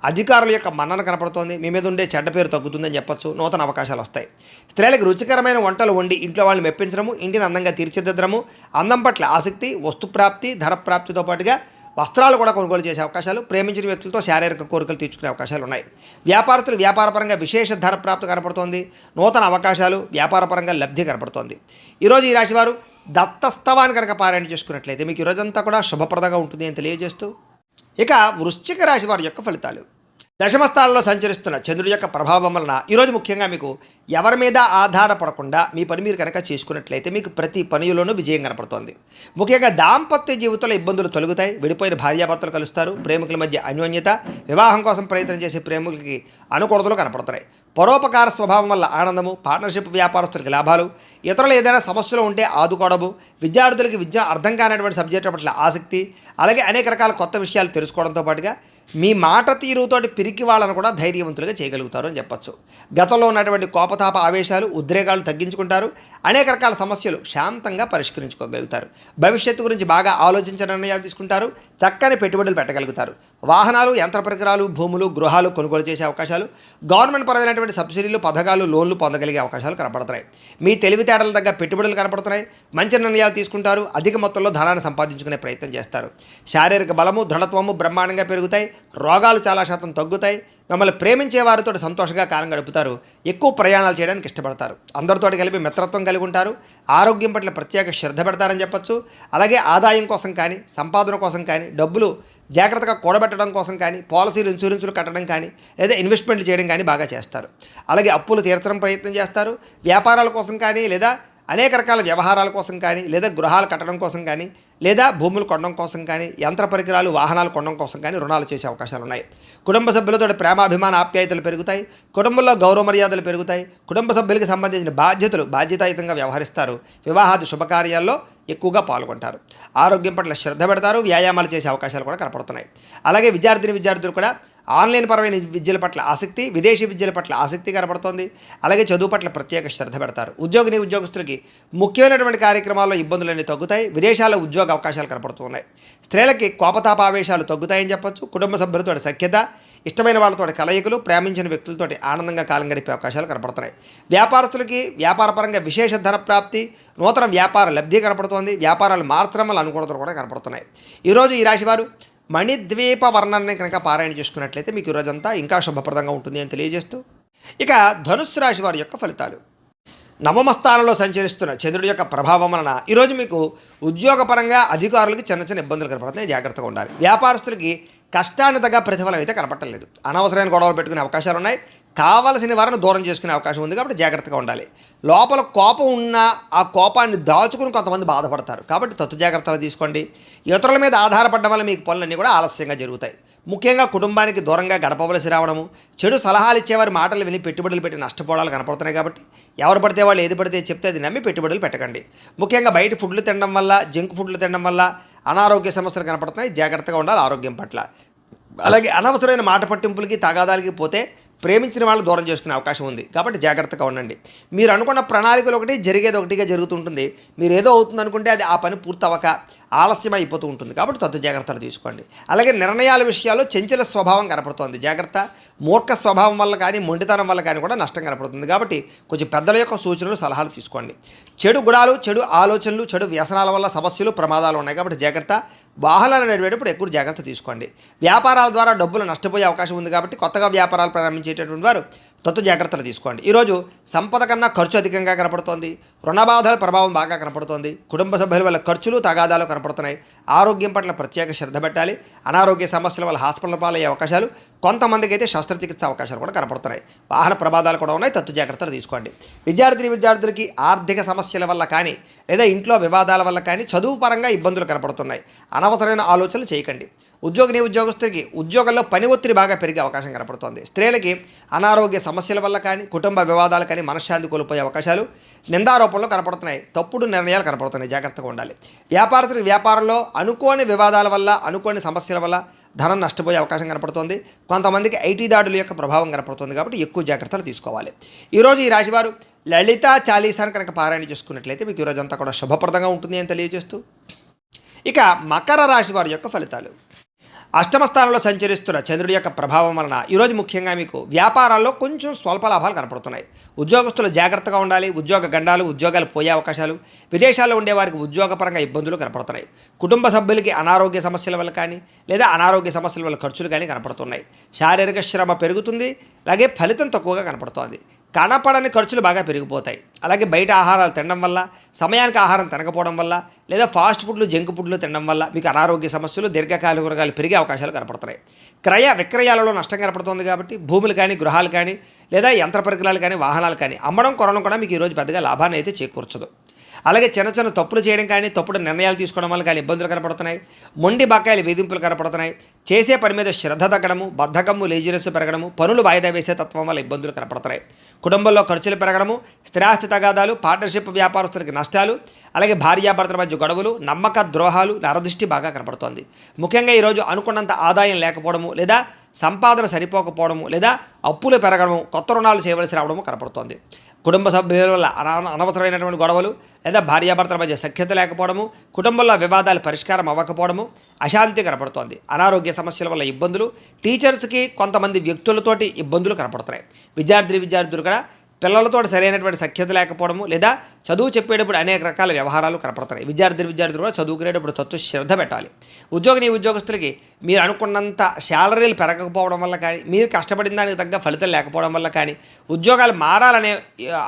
అధికారుల యొక్క మన్నన కనపడుతోంది. మీ మీద ఉండే చెడ్డ పేరు తగ్గుతుందని చెప్పొచ్చు. నూతన అవకాశాలు వస్తాయి. స్త్రీలకు రుచికరమైన వంటలు వండి ఇంట్లో వాళ్ళని మెప్పించడము, ఇంటిని అందంగా తీర్చిదిద్దడము, అందం పట్ల ఆసక్తి, వస్తుప్రాప్తి, ధర ప్రాప్తితో పాటుగా వస్త్రాలు కూడా కొనుగోలు చేసే అవకాశాలు, ప్రేమించిన వ్యక్తులతో శారీరక కోరికలు తీర్చుకునే అవకాశాలు ఉన్నాయి. వ్యాపారస్తులు వ్యాపారపరంగా విశేష ధర ప్రాప్తి కనపడుతోంది. నూతన అవకాశాలు, వ్యాపారపరంగా లబ్ధి కనపడుతోంది. ఈరోజు ఈ రాశివారు దత్తస్తవాన్ని కనుక పారాయణ చేసుకున్నట్లయితే మీకు ఈరోజంతా కూడా శుభప్రదంగా ఉంటుంది అని తెలియజేస్తూ, ఇక వృశ్చిక రాశి వారి యొక్క ఫలితాలు. దశమ స్థానంలో సంచరిస్తున్న చంద్రుడి యొక్క ప్రభావం వలన ఈరోజు ముఖ్యంగా మీకు ఎవరి మీద ఆధారపడకుండా మీ పని మీరు కనుక చేసుకున్నట్లయితే మీకు ప్రతి పనిలోనూ విజయం కనపడుతోంది. ముఖ్యంగా దాంపత్య జీవితంలో ఇబ్బందులు తొలగుతాయి. విడిపోయిన భార్యాభర్తలు కలుస్తారు. ప్రేమికుల మధ్య అన్యోన్యత, వివాహం కోసం ప్రయత్నం చేసే ప్రేమికులకి అనుకూలతలు కనపడుతున్నాయి. పరోపకార స్వభావం వల్ల ఆనందము, పార్ట్నర్షిప్ వ్యాపారస్తులకి లాభాలు, ఇతరులు ఏదైనా సమస్యలు ఉంటే ఆదుకోవడము, విద్యార్థులకి విద్య అర్థం కానటువంటి సబ్జెక్టు పట్ల ఆసక్తి, అలాగే అనేక రకాల కొత్త విషయాలు తెలుసుకోవడంతో పాటుగా మీ మాట తీరుతోటి పిరికి వాళ్ళను కూడా ధైర్యవంతులుగా చేయగలుగుతారు అని చెప్పచ్చు. గతంలో ఉన్నటువంటి కోపతాప ఆవేశాలు, ఉద్రేకాలు తగ్గించుకుంటారు. అనేక రకాల సమస్యలు శాంతంగా పరిష్కరించుకోగలుగుతారు. భవిష్యత్తు గురించి బాగా ఆలోచించిన నిర్ణయాలు తీసుకుంటారు. చక్కని పెట్టుబడులు పెట్టగలుగుతారు. వాహనాలు, యంత్ర పరికరాలు, భూములు, గృహాలు కొనుగోలు చేసే అవకాశాలు, గవర్నమెంట్ పరమైనటువంటి సబ్సిడీలు, పథకాలు, లోన్లు పొందగలిగే అవకాశాలు కనపడుతున్నాయి. మీ తెలివితేటల తగ్గ పెట్టుబడులు కనపడుతున్నాయి. మంచి నిర్ణయాలు తీసుకుంటారు. అధిక మొత్తంలో ధనాన్ని సంపాదించుకునే ప్రయత్నం చేస్తారు. శారీరక బలము, దృఢత్వము బ్రహ్మాండంగా పెరుగుతాయి. రోగాలు చాలా శాతం తగ్గుతాయి. మిమ్మల్ని ప్రేమించే వారితో సంతోషంగా కాలం గడుపుతారు. ఎక్కువ ప్రయాణాలు చేయడానికి ఇష్టపడతారు. అందరితో కలిపి మిత్రత్వం కలిగి ఉంటారు. ఆరోగ్యం పట్ల ప్రత్యేక శ్రద్ధ పెడతారని చెప్పచ్చు. అలాగే ఆదాయం కోసం కానీ, సంపాదన కోసం కానీ, డబ్బులు జాగ్రత్తగా కూడబెట్టడం కోసం కానీ, పాలసీలు, ఇన్సూరెన్సులు కట్టడం కానీ, లేదా ఇన్వెస్ట్మెంట్లు చేయడం కానీ బాగా చేస్తారు. అలాగే అప్పులు తీర్చడం ప్రయత్నం చేస్తారు. వ్యాపారాల కోసం కానీ, లేదా అనేక రకాల వ్యవహారాల కోసం కానీ, లేదా గృహాలు కట్టడం కోసం కానీ, లేదా భూములు కొనడం కోసం కానీ, యంత్ర పరికరాలు, వాహనాలు కొనడం కోసం కానీ రుణాలు చేసే అవకాశాలు ఉన్నాయి. కుటుంబ సభ్యులతో ప్రేమాభిమాన ఆప్యాయతలు పెరుగుతాయి. కుటుంబంలో గౌరవ మర్యాదలు పెరుగుతాయి. కుటుంబ సభ్యులకు సంబంధించిన బాధ్యతలు బాధ్యతాయుతంగా వ్యవహరిస్తారు. వివాహాది శుభకార్యాల్లో ఎక్కువగా పాల్గొంటారు. ఆరోగ్యం పట్ల శ్రద్ధ పెడతారు. వ్యాయామాలు చేసే అవకాశాలు కూడా కనపడుతున్నాయి. అలాగే విద్యార్థులు కూడా ఆన్లైన్ పరమైన విద్యల పట్ల ఆసక్తి, విదేశీ విద్యల పట్ల ఆసక్తి కనపడుతోంది. అలాగే చదువు పట్ల ప్రత్యేక శ్రద్ధ పెడతారు. ఉద్యోగస్తులకి ముఖ్యమైనటువంటి కార్యక్రమాల్లో ఇబ్బందులన్నీ తగ్గుతాయి. విదేశాల్లో ఉద్యోగ అవకాశాలు కనపడుతున్నాయి. స్త్రీలకి కోపతాపావేశాలు తగ్గుతాయని చెప్పొచ్చు. కుటుంబ సభ్యులతో సఖ్యత, ఇష్టమైన వాళ్ళతో కలయికలు, ప్రేమించిన వ్యక్తులతో ఆనందంగా కాలం గడిపే అవకాశాలు కనపడుతున్నాయి. వ్యాపారస్తులకి వ్యాపారపరంగా విశేష ధన ప్రాప్తి, నూతన వ్యాపార లబ్ధి కనపడుతోంది. వ్యాపారాలు మార్చడం వల్ల అనుకూలతలు కూడా కనపడుతున్నాయి. ఈరోజు ఈ రాశివారు మణిద్వీప వర్ణాన్ని కనుక పారాయణ చేసుకున్నట్లయితే మీకు ఈరోజంతా ఇంకా శుభప్రదంగా ఉంటుంది అని తెలియజేస్తూ, ఇక ధనుస్సు రాశి వారి యొక్క ఫలితాలు. నవమ స్థానంలో సంచరిస్తున్న చంద్రుడి యొక్క ప్రభావం వలన ఈరోజు మీకు ఉద్యోగపరంగా అధికారులకి చిన్న ఇబ్బందులు కనపడుతున్నాయి. జాగ్రత్తగా ఉండాలి. వ్యాపారస్తులకి కష్టాన్ని తగ్గ ప్రతిఫలం అయితే కనపడలేదు. అనవసరమైన గొడవలు పెట్టుకునే అవకాశాలు ఉన్నాయి. కావలసిన వారిని దూరం చేసుకునే అవకాశం ఉంది. కాబట్టి జాగ్రత్తగా ఉండాలి. లోపల కోపం ఉన్నా ఆ కోపాన్ని దాచుకుని కొంతమంది బాధపడతారు. కాబట్టి తత్తు జాగ్రత్తలు తీసుకోండి. ఇతరుల మీద ఆధారపడడం వల్ల మీకు పనులన్నీ కూడా ఆలస్యంగా జరుగుతాయి. ముఖ్యంగా కుటుంబానికి దూరంగా గడపవలసి రావడము, చెడు సలహాలు ఇచ్చేవారి మాటలు విని పెట్టుబడులు పెట్టి నష్టపోవడాలు కనపడుతున్నాయి. కాబట్టి ఎవరు పడితే వాళ్ళు ఏది పడితే చెప్తే అది నమ్మి పెట్టుబడులు పెట్టకండి. ముఖ్యంగా బయట ఫుడ్లు తినడం వల్ల, జంక్ ఫుడ్లు తినడం వల్ల అనారోగ్య సమస్యలు కనపడుతున్నాయి. జాగ్రత్తగా ఉండాలి ఆరోగ్యం పట్ల. అలాగే అనవసరమైన మాట పట్టింపులకి, తగాదాలకి పోతే ప్రేమించిన వాళ్ళు దూరం చేసుకునే అవకాశం ఉంది. కాబట్టి జాగ్రత్తగా ఉండండి. మీరు అనుకున్న ప్రణాళికలు ఒకటి, జరిగేది ఒకటిగా జరుగుతుంటుంది. మీరు ఏదో అవుతుంది అనుకుంటే అది ఆ పని పూర్తవక ఆలస్యం అయిపోతూ ఉంటుంది. కాబట్టి తత్తు జాగ్రత్తలు తీసుకోండి. అలాగే నిర్ణయాల విషయాల్లో చంచల స్వభావం కనపడుతోంది. జాగ్రత్త. మూర్ఖ స్వభావం వల్ల కానీ, మొండితనం వల్ల కానీ కూడా నష్టం కనపడుతుంది. కాబట్టి కొంచెం పెద్దల యొక్క సూచనలు, సలహాలు తీసుకోండి. చెడు గుణాలు, చెడు ఆలోచనలు, చెడు వ్యసనాల వల్ల సమస్యలు, ప్రమాదాలు ఉన్నాయి. కాబట్టి జాగ్రత్త. వాహనాలు నడిపేటప్పుడు ఎక్కువ జాగ్రత్త తీసుకోండి. వ్యాపారాల ద్వారా డబ్బులు నష్టపోయే అవకాశం ఉంది. కాబట్టి కొత్తగా వ్యాపారాలు ప్రారంభించేటటువంటి వారు తత్తు జాగ్రత్తలు తీసుకోండి. ఈరోజు సంపద కన్నా ఖర్చు అధికంగా కనపడుతోంది. రుణబాధల ప్రభావం బాగా కనపడుతోంది. కుటుంబ సభ్యుల వల్ల ఖర్చులు, తగాదాలు కనపడుతున్నాయి. ఆరోగ్యం పట్ల ప్రత్యేక శ్రద్ధ పెట్టాలి. అనారోగ్య సమస్యల వల్ల హాస్పిటల్ పాలయ్యే అవకాశాలు, కొంతమందికి అయితే శస్త్రచికిత్స అవకాశాలు కూడా కనపడుతున్నాయి. వాహన ప్రమాదాలు కూడా ఉన్నాయి. తత్తు జాగ్రత్తలు తీసుకోండి. విద్యార్థులకి ఆర్థిక సమస్యల వల్ల కానీ, లేదా ఇంట్లో వివాదాల వల్ల కానీ చదువు పరంగా ఇబ్బందులు కనపడుతున్నాయి. అనవసరమైన ఆలోచనలు చేయకండి. ఉద్యోగస్తులకి ఉద్యోగంలో పని ఒత్తిడి బాగా పెరిగే అవకాశం కనపడుతోంది. స్త్రీలకి అనారోగ్య సమస్యల వల్ల కానీ, కుటుంబ వివాదాలు కానీ మనశ్శాంతి కోల్పోయే అవకాశాలు, నిందారోపణలు కనపడుతున్నాయి. తప్పుడు నిర్ణయాలు కనపడుతున్నాయి. జాగ్రత్తగా ఉండాలి. వ్యాపారస్తులకి వ్యాపారంలో అనుకోని వివాదాల వల్ల, అనుకోని సమస్యల వల్ల ధనం నష్టపోయే అవకాశం కనపడుతోంది. కొంతమందికి ఐటీ దాడుల యొక్క ప్రభావం కనపడుతుంది. కాబట్టి ఎక్కువ జాగ్రత్తలు తీసుకోవాలి. ఈరోజు ఈ రాశివారు లలితా చాలీసాను కనుక పారాయణ చేసుకున్నట్లయితే మీకు ఈరోజంతా కూడా శుభప్రదంగా ఉంటుంది అని తెలియజేస్తూ, ఇక మకర రాశి వారి యొక్క ఫలితాలు. అష్టమ స్థానంలో సంచరిస్తున్న చంద్రుడి యొక్క ప్రభావం వలన ఈరోజు ముఖ్యంగా మీకు వ్యాపారాల్లో కొంచెం స్వల్ప లాభాలు కనపడుతున్నాయి. ఉద్యోగస్తులు జాగ్రత్తగా ఉండాలి. ఉద్యోగ గండాలు, ఉద్యోగాలు పోయే అవకాశాలు, విదేశాల్లో ఉండేవారికి ఉద్యోగపరంగా ఇబ్బందులు కనపడుతున్నాయి. కుటుంబ సభ్యులకి అనారోగ్య సమస్యల వల్ల కానీ, లేదా అనారోగ్య సమస్యల వల్ల ఖర్చులు కానీ కనపడుతున్నాయి. శారీరక శ్రమ పెరుగుతుంది. అలాగే ఫలితం తక్కువగా కనపడుతోంది. కనపడని ఖర్చులు బాగా పెరిగిపోతాయి. అలాగే బయట ఆహారాలు తినడం వల్ల, సమయానికి ఆహారం తినకపోవడం వల్ల, లేదా ఫాస్ట్ ఫుడ్లు జంక్ ఫుడ్లు తినడం వల్ల మీకు అనారోగ్య సమస్యలు, దీర్ఘకాలిక రోగాలు పెరిగే అవకాశాలు కనపడుతున్నాయి. క్రయ విక్రయాలలో నష్టం కనపడుతుంది కాబట్టి భూములు కానీ, గృహాలు కానీ, లేదా యంత్ర పరికరాలు కానీ, వాహనాలు కానీ అమ్మడం కొనడం కూడా మీకు ఈరోజు పెద్దగా లాభాన్ని అయితే చేకూర్చదు. అలాగే చిన్న చిన్న తప్పులు చేయడం కానీ, తప్పుడు నిర్ణయాలు తీసుకోవడం వల్ల కానీ ఇబ్బందులు కనపడుతున్నాయి. మొండి బకాయిలు వేధింపులు కనపడుతున్నాయి. చేసే పని మీద శ్రద్ధ తగ్గడము, బద్ధకము, లేజినెస్ పెరగడము, పనులు వాయిదా వేసే తత్వం వల్ల ఇబ్బందులు కనపడుతున్నాయి. కుటుంబంలో ఖర్చులు పెరగడము, స్థిరాస్తి తగాదాలు, పార్ట్నర్షిప్ వ్యాపారస్తులకి నష్టాలు, అలాగే భార్యాభర్తల మధ్య గొడవలు, నమ్మక ద్రోహాలు, నరదృష్టి బాగా కనపడుతోంది. ముఖ్యంగా ఈరోజు అనుకున్నంత ఆదాయం లేకపోవడము, లేదా సంపాదన సరిపోకపోవడము, లేదా అప్పులు పెరగడము, కొత్త రుణాలు చేయవలసి రావడము కనపడుతోంది. కుటుంబ సభ్యుల వల్ల అనవసరమైనటువంటి గొడవలు, లేదా భార్యాభర్తల మధ్య సఖ్యత లేకపోవడము, కుటుంబంలో వివాదాలు పరిష్కారం అవ్వకపోవడము, అశాంతి కనపడుతోంది. అనారోగ్య సమస్యల వల్ల ఇబ్బందులు, టీచర్స్కి కొంతమంది వ్యక్తులతోటి ఇబ్బందులు కనపడుతున్నాయి. విద్యార్థులు కూడా పిల్లలతో సరైనటువంటి సఖ్యత లేకపోవడము, లేదా చదువు చెప్పేటప్పుడు అనేక రకాల వ్యవహారాలు కనపడుతున్నాయి. విద్యార్థులు కూడా చదువుకునేటప్పుడు తత్వ శ్రద్ధ పెట్టాలి. ఉద్యోగస్తులకి మీరు అనుకున్నంత శాలరీలు పెరగకపోవడం వల్ల కానీ, మీరు కష్టపడిన దానికి తగ్గ ఫలితం లేకపోవడం వల్ల కానీ ఉద్యోగాలు మారాలనే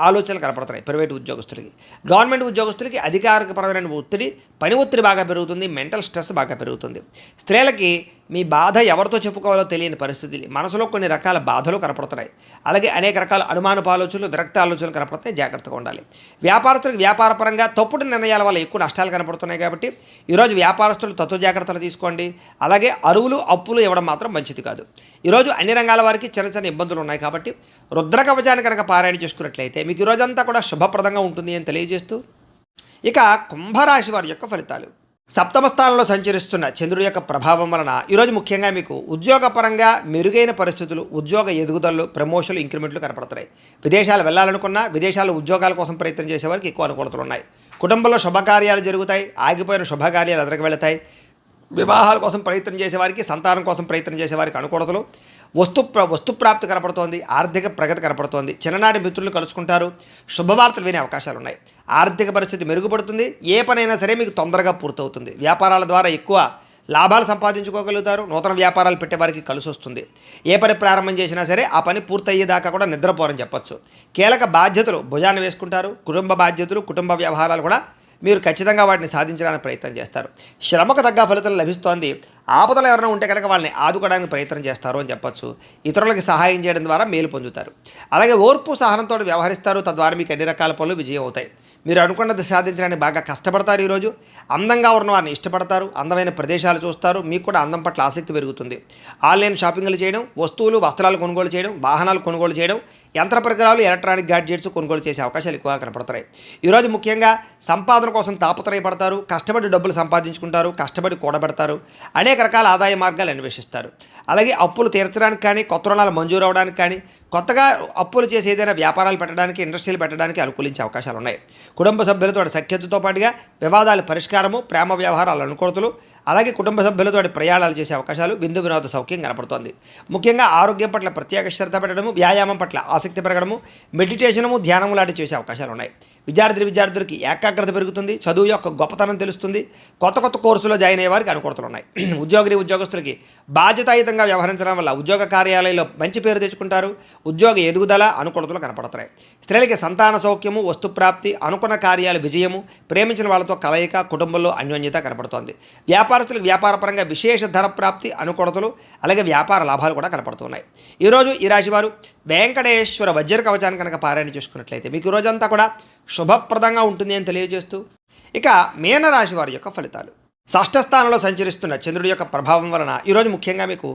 ఆలోచనలు కనపడుతున్నాయి. ప్రైవేటు ఉద్యోగస్తులకి, గవర్నమెంట్ ఉద్యోగస్తులకి అధికారికపరమైన ఒత్తిడి, పని ఒత్తిడి బాగా పెరుగుతుంది. మెంటల్ స్ట్రెస్ బాగా పెరుగుతుంది. స్త్రీలకి మీ బాధ ఎవరితో చెప్పుకోవాలో తెలియని పరిస్థితి, మనసులో కొన్ని రకాల బాధలు కనపడుతున్నాయి. అలాగే అనేక రకాల అనుమానపు ఆలోచనలు, విరక్త ఆలోచనలు కనపడుతున్నాయి. జాగ్రత్తగా ఉండాలి. వ్యాపారస్తులకు వ్యాపారపరంగా తప్పుడు నిర్ణయాల వల్ల ఎక్కువ నష్టాలు కనపడుతున్నాయి కాబట్టి ఈరోజు వ్యాపారస్తులు తత్వ జాగ్రత్తలు తీసుకోండి. అలాగే అరువులు, అప్పులు ఇవ్వడం మాత్రం మంచిది కాదు. ఈరోజు అన్ని రంగాల వారికి చిన్న చిన్న ఇబ్బందులు ఉన్నాయి కాబట్టి రుద్ర కవచాన్ని కనుక పారాయణ చేసుకున్నట్లయితే మీకు ఈరోజంతా కూడా శుభప్రదంగా ఉంటుంది అని తెలియజేస్తూ, ఇక కుంభరాశి వారి యొక్క ఫలితాలు. సప్తమ స్థానంలో సంచరిస్తున్న చంద్రుడి యొక్క ప్రభావం వలన ఈరోజు ముఖ్యంగా మీకు ఉద్యోగపరంగా మెరుగైన పరిస్థితులు, ఉద్యోగ ఎదుగుదలలు, ప్రమోషన్లు, ఇంక్రిమెంట్లు కనపడుతున్నాయి. విదేశాలు వెళ్ళాలనుకున్నా, విదేశాల్లో ఉద్యోగాల కోసం ప్రయత్నం చేసేవారికి ఎక్కువ అనుకూలతలు ఉన్నాయి. కుటుంబంలో శుభకార్యాలు జరుగుతాయి. ఆగిపోయిన శుభకార్యాలు ఎదురుకు వెళతాయి. వివాహాల కోసం ప్రయత్నం చేసేవారికి, సంతానం కోసం ప్రయత్నం చేసేవారికి అనుకూలతలు, వస్తుప్రాప్తి కనపడుతోంది. ఆర్థిక ప్రగతి కనపడుతోంది. చిన్ననాటి మిత్రులను కలుసుకుంటారు. శుభవార్తలు వినే అవకాశాలు ఉన్నాయి. ఆర్థిక పరిస్థితి మెరుగుపడుతుంది. ఏ పనైనా సరే మీకు తొందరగా పూర్తవుతుంది. వ్యాపారాల ద్వారా ఎక్కువ లాభాలు సంపాదించుకోగలుగుతారు. నూతన వ్యాపారాలు పెట్టేవారికి కలిసి వస్తుంది. ఏ పని ప్రారంభం చేసినా సరే ఆ పని పూర్తయ్యేదాకా కూడా నిద్రపోరని చెప్పొచ్చు. కీలక బాధ్యతలు భుజాన్ని వేసుకుంటారు. కుటుంబ బాధ్యతలు, కుటుంబ వ్యవహారాలు కూడా మీరు ఖచ్చితంగా వాటిని సాధించడానికి ప్రయత్నం చేస్తారు. శ్రమకు తగ్గ ఫలితం లభిస్తోంది. ఆపదలు ఎవరైనా ఉంటే కనుక వాళ్ళని ఆదుకోవడానికి ప్రయత్నం చేస్తారు అని చెప్పొచ్చు. ఇతరులకి సహాయం చేయడం ద్వారా మేలు పొందుతారు. అలాగే ఓర్పు, సహనంతో వ్యవహరిస్తారు. తద్వారా మీకు అన్ని రకాల పనులు విజయం అవుతాయి. మీరు అనుకున్నది సాధించడానికి బాగా కష్టపడతారు. ఈరోజు అందంగా ఉన్న వారిని ఇష్టపడతారు. అందమైన ప్రదేశాలు చూస్తారు. మీకు కూడా అందం పట్ల ఆసక్తి పెరుగుతుంది. ఆన్లైన్ షాపింగ్లు చేయడం, వస్తువులు, వస్త్రాలు కొనుగోలు చేయడం, వాహనాలు కొనుగోలు చేయడం, యంత్ర పరికరాలు, ఎలక్ట్రానిక్ గ్యాడ్జెట్స్ కొనుగోలు చేసే అవకాశాలు ఎక్కువగా కనపడతాయి. ఈరోజు ముఖ్యంగా సంపాదన కోసం తాపత్రయపడతారు. కష్టపడి డబ్బులు సంపాదించుకుంటారు. కష్టపడి కూడబెడతారు. అనేక రకాల ఆదాయ మార్గాలు అన్వేషిస్తారు. అలాగే అప్పులు తీర్చడానికి కానీ, కొత్త రుణాలు మంజూరు అవడానికి కానీ, కొత్తగా అప్పులు చేసి ఏదైనా వ్యాపారాలు పెట్టడానికి, ఇండస్ట్రీలు పెట్టడానికి అనుకూలించే అవకాశాలు ఉన్నాయి. కుటుంబ సభ్యులతో సఖ్యతతో పాటుగా వివాదాల పరిష్కారము, ప్రేమ వ్యవహారాల అనుకూలతలు, అలాగే కుటుంబ సభ్యులతో ప్రయాణాలు చేసే అవకాశాలు, విందు వినోద సౌఖ్యం కనపడుతోంది. ముఖ్యంగా ఆరోగ్యం పట్ల ప్రత్యేక శ్రద్ధ పెట్టడము, వ్యాయామం పట్ల ఆసక్తి పెరగడము, మెడిటేషనము, ధ్యానము లాంటి చేసే అవకాశాలు ఉన్నాయి. విద్యార్థులకి ఏకాగ్రత పెరుగుతుంది. చదువు యొక్క గొప్పతనం తెలుస్తుంది. కొత్త కోర్సులో జాయిన్ అయ్యే వారికి అనుకూలతలు ఉన్నాయి. ఉద్యోగస్తులకి బాధ్యతాయుతంగా వ్యవహరించడం వల్ల ఉద్యోగ కార్యాలయంలో మంచి పేరు తెచ్చుకుంటారు. ఉద్యోగ ఎదుగుదల, అనుకూలతలు కనపడుతున్నాయి. స్త్రీలకి సంతాన సౌఖ్యము, వస్తుప్రాప్తి, అనుకున్న కార్యాలు విజయము, ప్రేమించిన వాళ్ళతో కలయిక, కుటుంబంలో అన్యోన్యత కనపడుతోంది. వ్యాపారస్తులకు వ్యాపారపరంగా విశేష ధర ప్రాప్తి, అనుకూలతలు, అలాగే వ్యాపార లాభాలు కూడా కనపడుతున్నాయి. ఈరోజు ఈ రాశివారు వెంకటేశ్వర వజ్ర కవచాన్ని కనుక పారాయణ చేసుకున్నట్లయితే మీకు రోజంతా కూడా శుభప్రదంగా ఉంటుంది అని తెలియజేస్తూ, ఇక మీనరాశి వారి యొక్క ఫలితాలు. షష్ఠస్థానంలో సంచరిస్తున్న చంద్రుడి యొక్క ప్రభావం వలన ఈరోజు ముఖ్యంగా మీకు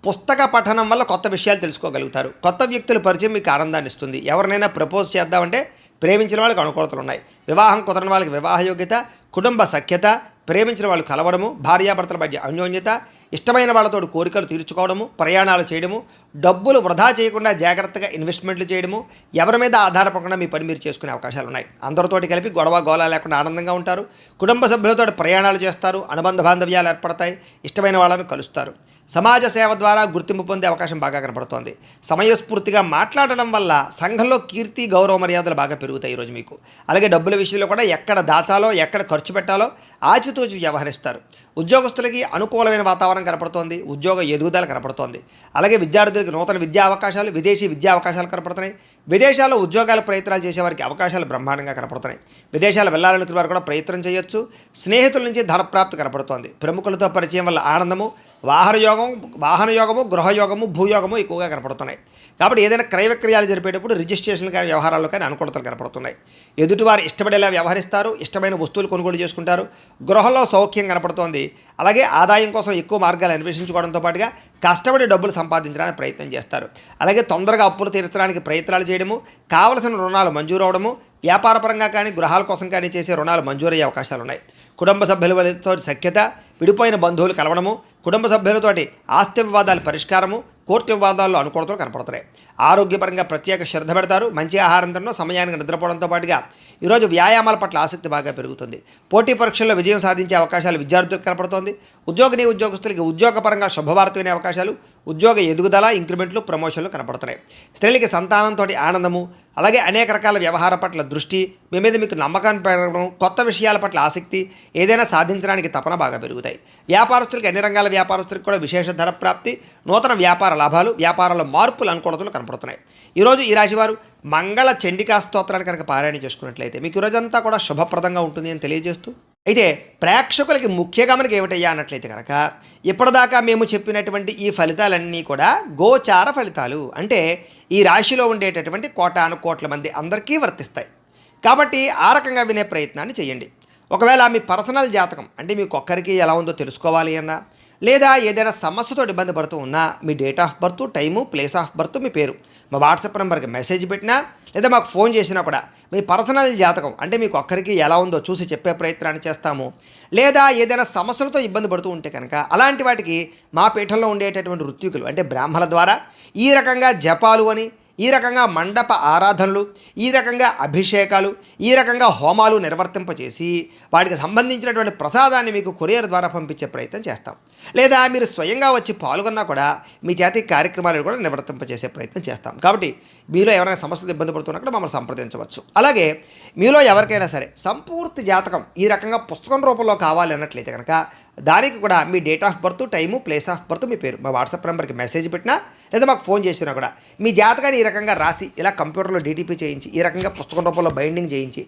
పుస్తక పఠనం వల్ల కొత్త విషయాలు తెలుసుకోగలుగుతారు. కొత్త వ్యక్తుల పరిచయం మీకు ఆనందాన్ని ఇస్తుంది. ఎవరినైనా ప్రపోజ్ చేద్దామంటే ప్రేమించిన వాళ్ళకి అనుకూలతలు ఉన్నాయి. వివాహం కుదరని వాళ్ళకి వివాహ యోగ్యత, కుటుంబ సఖ్యత, ప్రేమించిన వాళ్ళు కలవడము, భార్యాభర్తల మధ్య అన్యోన్యత, ఇష్టమైన వాళ్ళతో కోరికలు తీర్చుకోవడము, ప్రయాణాలు చేయడము, డబ్బులు వృధా చేయకుండా జాగ్రత్తగా ఇన్వెస్ట్మెంట్లు చేయడము, ఎవరి మీద ఆధారపడకుండా మీ పని మీరు చేసుకునే అవకాశాలు ఉన్నాయి. అందరితోటి కలిపి గొడవ గోళ లేకుండా ఆనందంగా ఉంటారు. కుటుంబ సభ్యులతో ప్రయాణాలు చేస్తారు. అనుబంధ బాంధవ్యాలు ఏర్పడతాయి. ఇష్టమైన వాళ్ళను కలుస్తారు. సమాజ సేవ ద్వారా గుర్తింపు పొందే అవకాశం బాగా కనపడుతోంది. సమయస్ఫూర్తిగా మాట్లాడడం వల్ల సంఘంలో కీర్తి గౌరవ మర్యాదలు బాగా పెరుగుతాయి ఈరోజు మీకు. అలాగే డబ్బుల విషయంలో కూడా ఎక్కడ దాచాలో ఎక్కడ ఖర్చు పెట్టాలో ఆచితూచి వ్యవహరిస్తారు. ఉద్యోగస్తులకి అనుకూలమైన వాతావరణం కనపడుతోంది. ఉద్యోగ ఎదుగుదల కనపడుతోంది. అలాగే విద్యార్థులకు నూతన విద్యా అవకాశాలు, విదేశీ విద్యా అవకాశాలు కనపడుతున్నాయి. విదేశాల్లో ఉద్యోగాల ప్రయత్నాలు చేసేవారికి అవకాశాలు బ్రహ్మాండంగా కనపడుతున్నాయి. విదేశాలు వెళ్ళాలనుకునే వారు కూడా ప్రయత్నం చేయొచ్చు. స్నేహితుల నుంచి ధనప్రాప్తి కనపడుతోంది. ప్రముఖులతో పరిచయం వల్ల ఆనందము, వాహనయోగము, గృహయోగము, భూయోగము ఎక్కువగా కనపడుతున్నాయి. కాబట్టి ఏదైనా క్రయ విక్రయాలు జరిపేటప్పుడు రిజిస్ట్రేషన్లు కానీ వ్యవహారాల్లో కానీ అనుకూలతలు కనపడుతున్నాయి. ఎదుటివారు ఇష్టపడేలా వ్యవహరిస్తారు. ఇష్టమైన వస్తువులు కొనుగోలు చేసుకుంటారు. గృహంలో సౌఖ్యం కనపడుతోంది. అలాగే ఆదాయం కోసం ఎక్కువ మార్గాలు అన్వేషించుకోవడంతో పాటుగా కష్టపడి డబ్బులు సంపాదించడానికి ప్రయత్నం చేస్తారు. అలాగే తొందరగా అప్పులు తీర్చడానికి ప్రయత్నాలు చేయడము, కావలసిన రుణాలు మంజూరు అవడము, వ్యాపారపరంగా కానీ గృహాల కోసం కానీ చేసే రుణాలు మంజూరయ్యే అవకాశాలు ఉన్నాయి. కుటుంబ సభ్యులతో సఖ్యత, విడిపోయిన బంధువులు కలవడము, కుటుంబ సభ్యులతోటి ఆస్తి వివాదాల పరిష్కారము, కోర్టు వివాదాల్లో అనుకూలతలు కనపడుతున్నాయి. ఆరోగ్యపరంగా ప్రత్యేక శ్రద్ధ పెడతారు. మంచి ఆహారం తినడం, సమయానికి నిద్రపోవడంతో పాటుగా ఈరోజు వ్యాయామాల పట్ల ఆసక్తి బాగా పెరుగుతుంది. పోటీ పరీక్షల్లో విజయం సాధించే అవకాశాలు విద్యార్థులకు కనపడుతోంది. ఉద్యోగస్తులకి ఉద్యోగపరంగా శుభవార్త వినే అవకాశాలు, ఉద్యోగ ఎదుగుదల, ఇంక్రిమెంట్లు, ప్రమోషన్లు కనపడుతున్నాయి. స్త్రీలకి సంతానంతో ఆనందము, అలాగే అనేక రకాల వ్యవహార పట్ల దృష్టి, మీ మీద మీకు నమ్మకాన్ని పెరగడం, కొత్త విషయాల పట్ల ఆసక్తి, ఏదైనా సాధించడానికి తపన బాగా పెరుగుతాయి. వ్యాపారస్తులకి అన్ని రంగాల వ్యాపారస్తులకు కూడా విశేష ధర ప్రాప్తి, నూతన వ్యాపార లాభాలు, వ్యాపారాల్లో మార్పులు, అనుకూలతలు కనపడుతున్నాయి. ఈరోజు ఈ రాశివారు మంగళ చండికా స్తోత్రాన్ని కనుక పారాయణ చేసుకున్నట్లయితే మీకు ఈరోజంతా కూడా శుభప్రదంగా ఉంటుంది అని తెలియజేస్తూ, అయితే ప్రేక్షకులకి ముఖ్య గమనిక ఏమిటయ్యా అన్నట్లయితే కనుక ఇప్పటిదాకా మేము చెప్పినటువంటి ఈ ఫలితాలన్నీ కూడా గోచార ఫలితాలు, అంటే ఈ రాశిలో ఉండేటటువంటి కోటాను కోట్ల మంది అందరికీ వర్తిస్తాయి. కాబట్టి ఆ రకంగా వినే ప్రయత్నాన్ని చేయండి. ఒకవేళ మీ పర్సనల్ జాతకం అంటే మీకు ఒక్కరికి ఎలా ఉందో తెలుసుకోవాలి అన్నా, లేదా ఏదైనా సమస్యతో ఇబ్బంది పడుతూ ఉన్నా మీ date of birth, time, place of birth, మీ పేరు మా వాట్సాప్ నెంబర్కి మెసేజ్ పెట్టినా లేదా మాకు ఫోన్ చేసినా కూడా మీ పర్సనల్ జాతకం అంటే మీకు ఒక్కరికి ఎలా ఉందో చూసి చెప్పే ప్రయత్నాన్ని చేస్తాము. లేదా ఏదైనా సమస్యలతో ఇబ్బంది పడుతూ ఉంటే కనుక అలాంటి వాటికి మా పీఠంలో ఉండేటటువంటి ఋత్వికులు అంటే బ్రాహ్మణుల ద్వారా ఈ రకంగా జపాలు అని, ఈ రకంగా మండప ఆరాధనలు, ఈ రకంగా అభిషేకాలు, ఈ రకంగా హోమాలు నిర్వర్తింపచేసి వాటికి సంబంధించినటువంటి ప్రసాదాన్ని మీకు కొరియర్ ద్వారా పంపించే ప్రయత్నం చేస్తాం. లేదా మీరు స్వయంగా వచ్చి పాల్గొన్నా కూడా మీ చేతి కార్యక్రమాలను కూడా నిర్వర్తింపచేసే ప్రయత్నం చేస్తాం. కాబట్టి మీలో ఎవరైనా సమస్యలు ఇబ్బంది పడుతున్నప్పుడు మమ్మల్ని సంప్రదించవచ్చు. అలాగే మీలో ఎవరికైనా సరే సంపూర్తి జాతకం ఈ రకంగా పుస్తకం రూపంలో కావాలి అన్నట్లయితే కనుక దానికి కూడా మీ date of birth, time, place of birth, మీ పేరు మా వాట్సాప్ నెంబర్కి మెసేజ్ పెట్టినా లేదా మాకు ఫోన్ చేసినా కూడా మీ జాతకాన్ని ఈ రకంగా రాసి ఇలా కంప్యూటర్లో డీటీపీ చేయించి ఈ రకంగా పుస్తకం రూపంలో బైండింగ్ చేయించి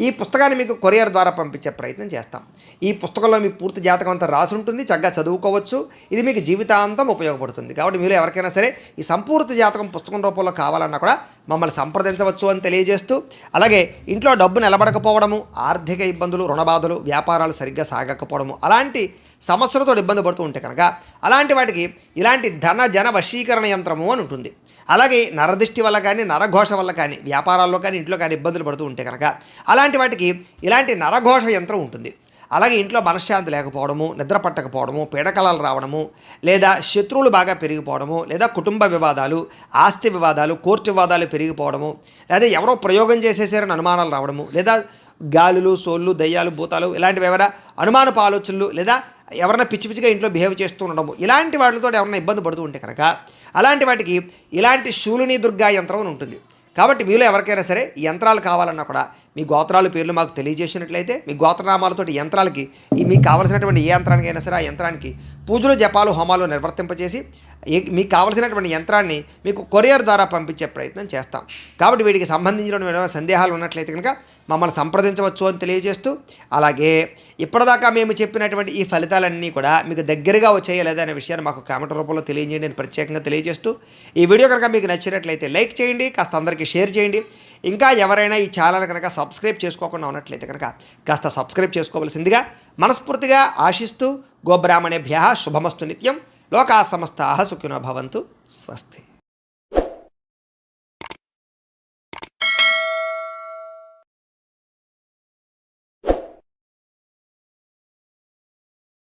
ఈ పుస్తకాన్ని మీకు కొరియర్ ద్వారా పంపించే ప్రయత్నం చేస్తాం. ఈ పుస్తకంలో మీ పూర్తి జాతకం అంతా రాసి ఉంటుంది. చక్కగా చదువుకోవచ్చు. ఇది మీకు జీవితాంతం ఉపయోగపడుతుంది. కాబట్టి మీరు ఎవరికైనా సరే ఈ సంపూర్తి జాతకం పుస్తకం రూపంలో కావాలన్నా కూడా మమ్మల్ని సంప్రదించవచ్చు అని తెలియజేస్తూ, అలాగే ఇంట్లో డబ్బు నిలబడకపోవడము, ఆర్థిక ఇబ్బందులు, రుణబాధలు, వ్యాపారాలు సరిగ్గా సాగకపోవడము, అలాంటి సమస్యలతో ఇబ్బంది పడుతూ ఉంటే కనుక అలాంటి వాటికి ఇలాంటి ధన జన వశీకరణ యంత్రము అని ఉంటుంది. అలాగే నరదృష్టి వల్ల కానీ, నరఘోష వల్ల కానీ, వ్యాపారాల్లో కానీ, ఇంట్లో కానీ ఇబ్బందులు పడుతూ ఉంటే కనుక అలాంటి వాటికి ఇలాంటి నరఘోష యంత్రం ఉంటుంది. అలాగే ఇంట్లో మనశ్శాంతి లేకపోవడము, నిద్ర పట్టకపోవడము, పీడకలాలు రావడము, లేదా శత్రువులు బాగా పెరిగిపోవడము, లేదా కుటుంబ వివాదాలు, ఆస్తి వివాదాలు, కోర్టు వివాదాలు పెరిగిపోవడము, లేదా ఎవరో ప్రయోగం చేసేసారని అనుమానాలు రావడము, లేదా గాలులు, సోళ్ళు, దయ్యాలు, భూతాలు ఇలాంటివి ఎవరైనా అనుమానపు ఆలోచనలు, లేదా ఎవరైనా పిచ్చి పిచ్చిగా ఇంట్లో బిహేవ్ చేస్తూ ఉండడము, ఇలాంటి వాటితో ఎవరైనా ఇబ్బంది పడుతూ ఉంటే కనుక అలాంటి వాటికి ఇలాంటి శూలిని దుర్గా యంత్రం అని ఉంటుంది. కాబట్టి మీలో ఎవరికైనా సరే ఈ యంత్రాలు కావాలన్నా కూడా మీ గోత్రాల పేర్లు మాకు తెలియజేసినట్లయితే మీ గోత్రనామాలతోటి యంత్రాలకి మీకు కావాల్సినటువంటి ఏ యంత్రానికైనా సరే ఆ యంత్రానికి పూజలు, జపాలు, హోమాలు నిర్వర్తింపచేసి మీకు కావాల్సినటువంటి యంత్రాన్ని మీకు కొరియర్ ద్వారా పంపించే ప్రయత్నం చేస్తాం. కాబట్టి వీటికి సంబంధించిన ఏమైనా సందేహాలు ఉన్నట్లయితే కనుక మమ్మల్ని సంప్రదించవచ్చు అని తెలియజేస్తూ, అలాగే ఇప్పటిదాకా మేము చెప్పినటువంటి ఈ ఫలితాలన్నీ కూడా మీకు దగ్గరగా వచ్చాయా లేదా అనే విషయాన్ని మాకు కామెంట్ రూపంలో తెలియజేయండి అని ప్రత్యేకంగా తెలియజేస్తూ, ఈ వీడియో కనుక మీకు నచ్చినట్లయితే లైక్ చేయండి, కాస్త అందరికీ షేర్ చేయండి. ఇంకా ఎవరైనా ఈ ఛానల్ కనుక సబ్స్క్రైబ్ చేసుకోకుండా ఉన్నట్లయితే కనుక కాస్త సబ్స్క్రైబ్ చేసుకోవాల్సిందిగా మనస్ఫూర్తిగా ఆశిస్తూ, గోబ్రాహ్మణేభ్యః శుభమస్తు నిత్యం, లోకా సమస్తాః సుఖినో భవంతు. స్వస్తి.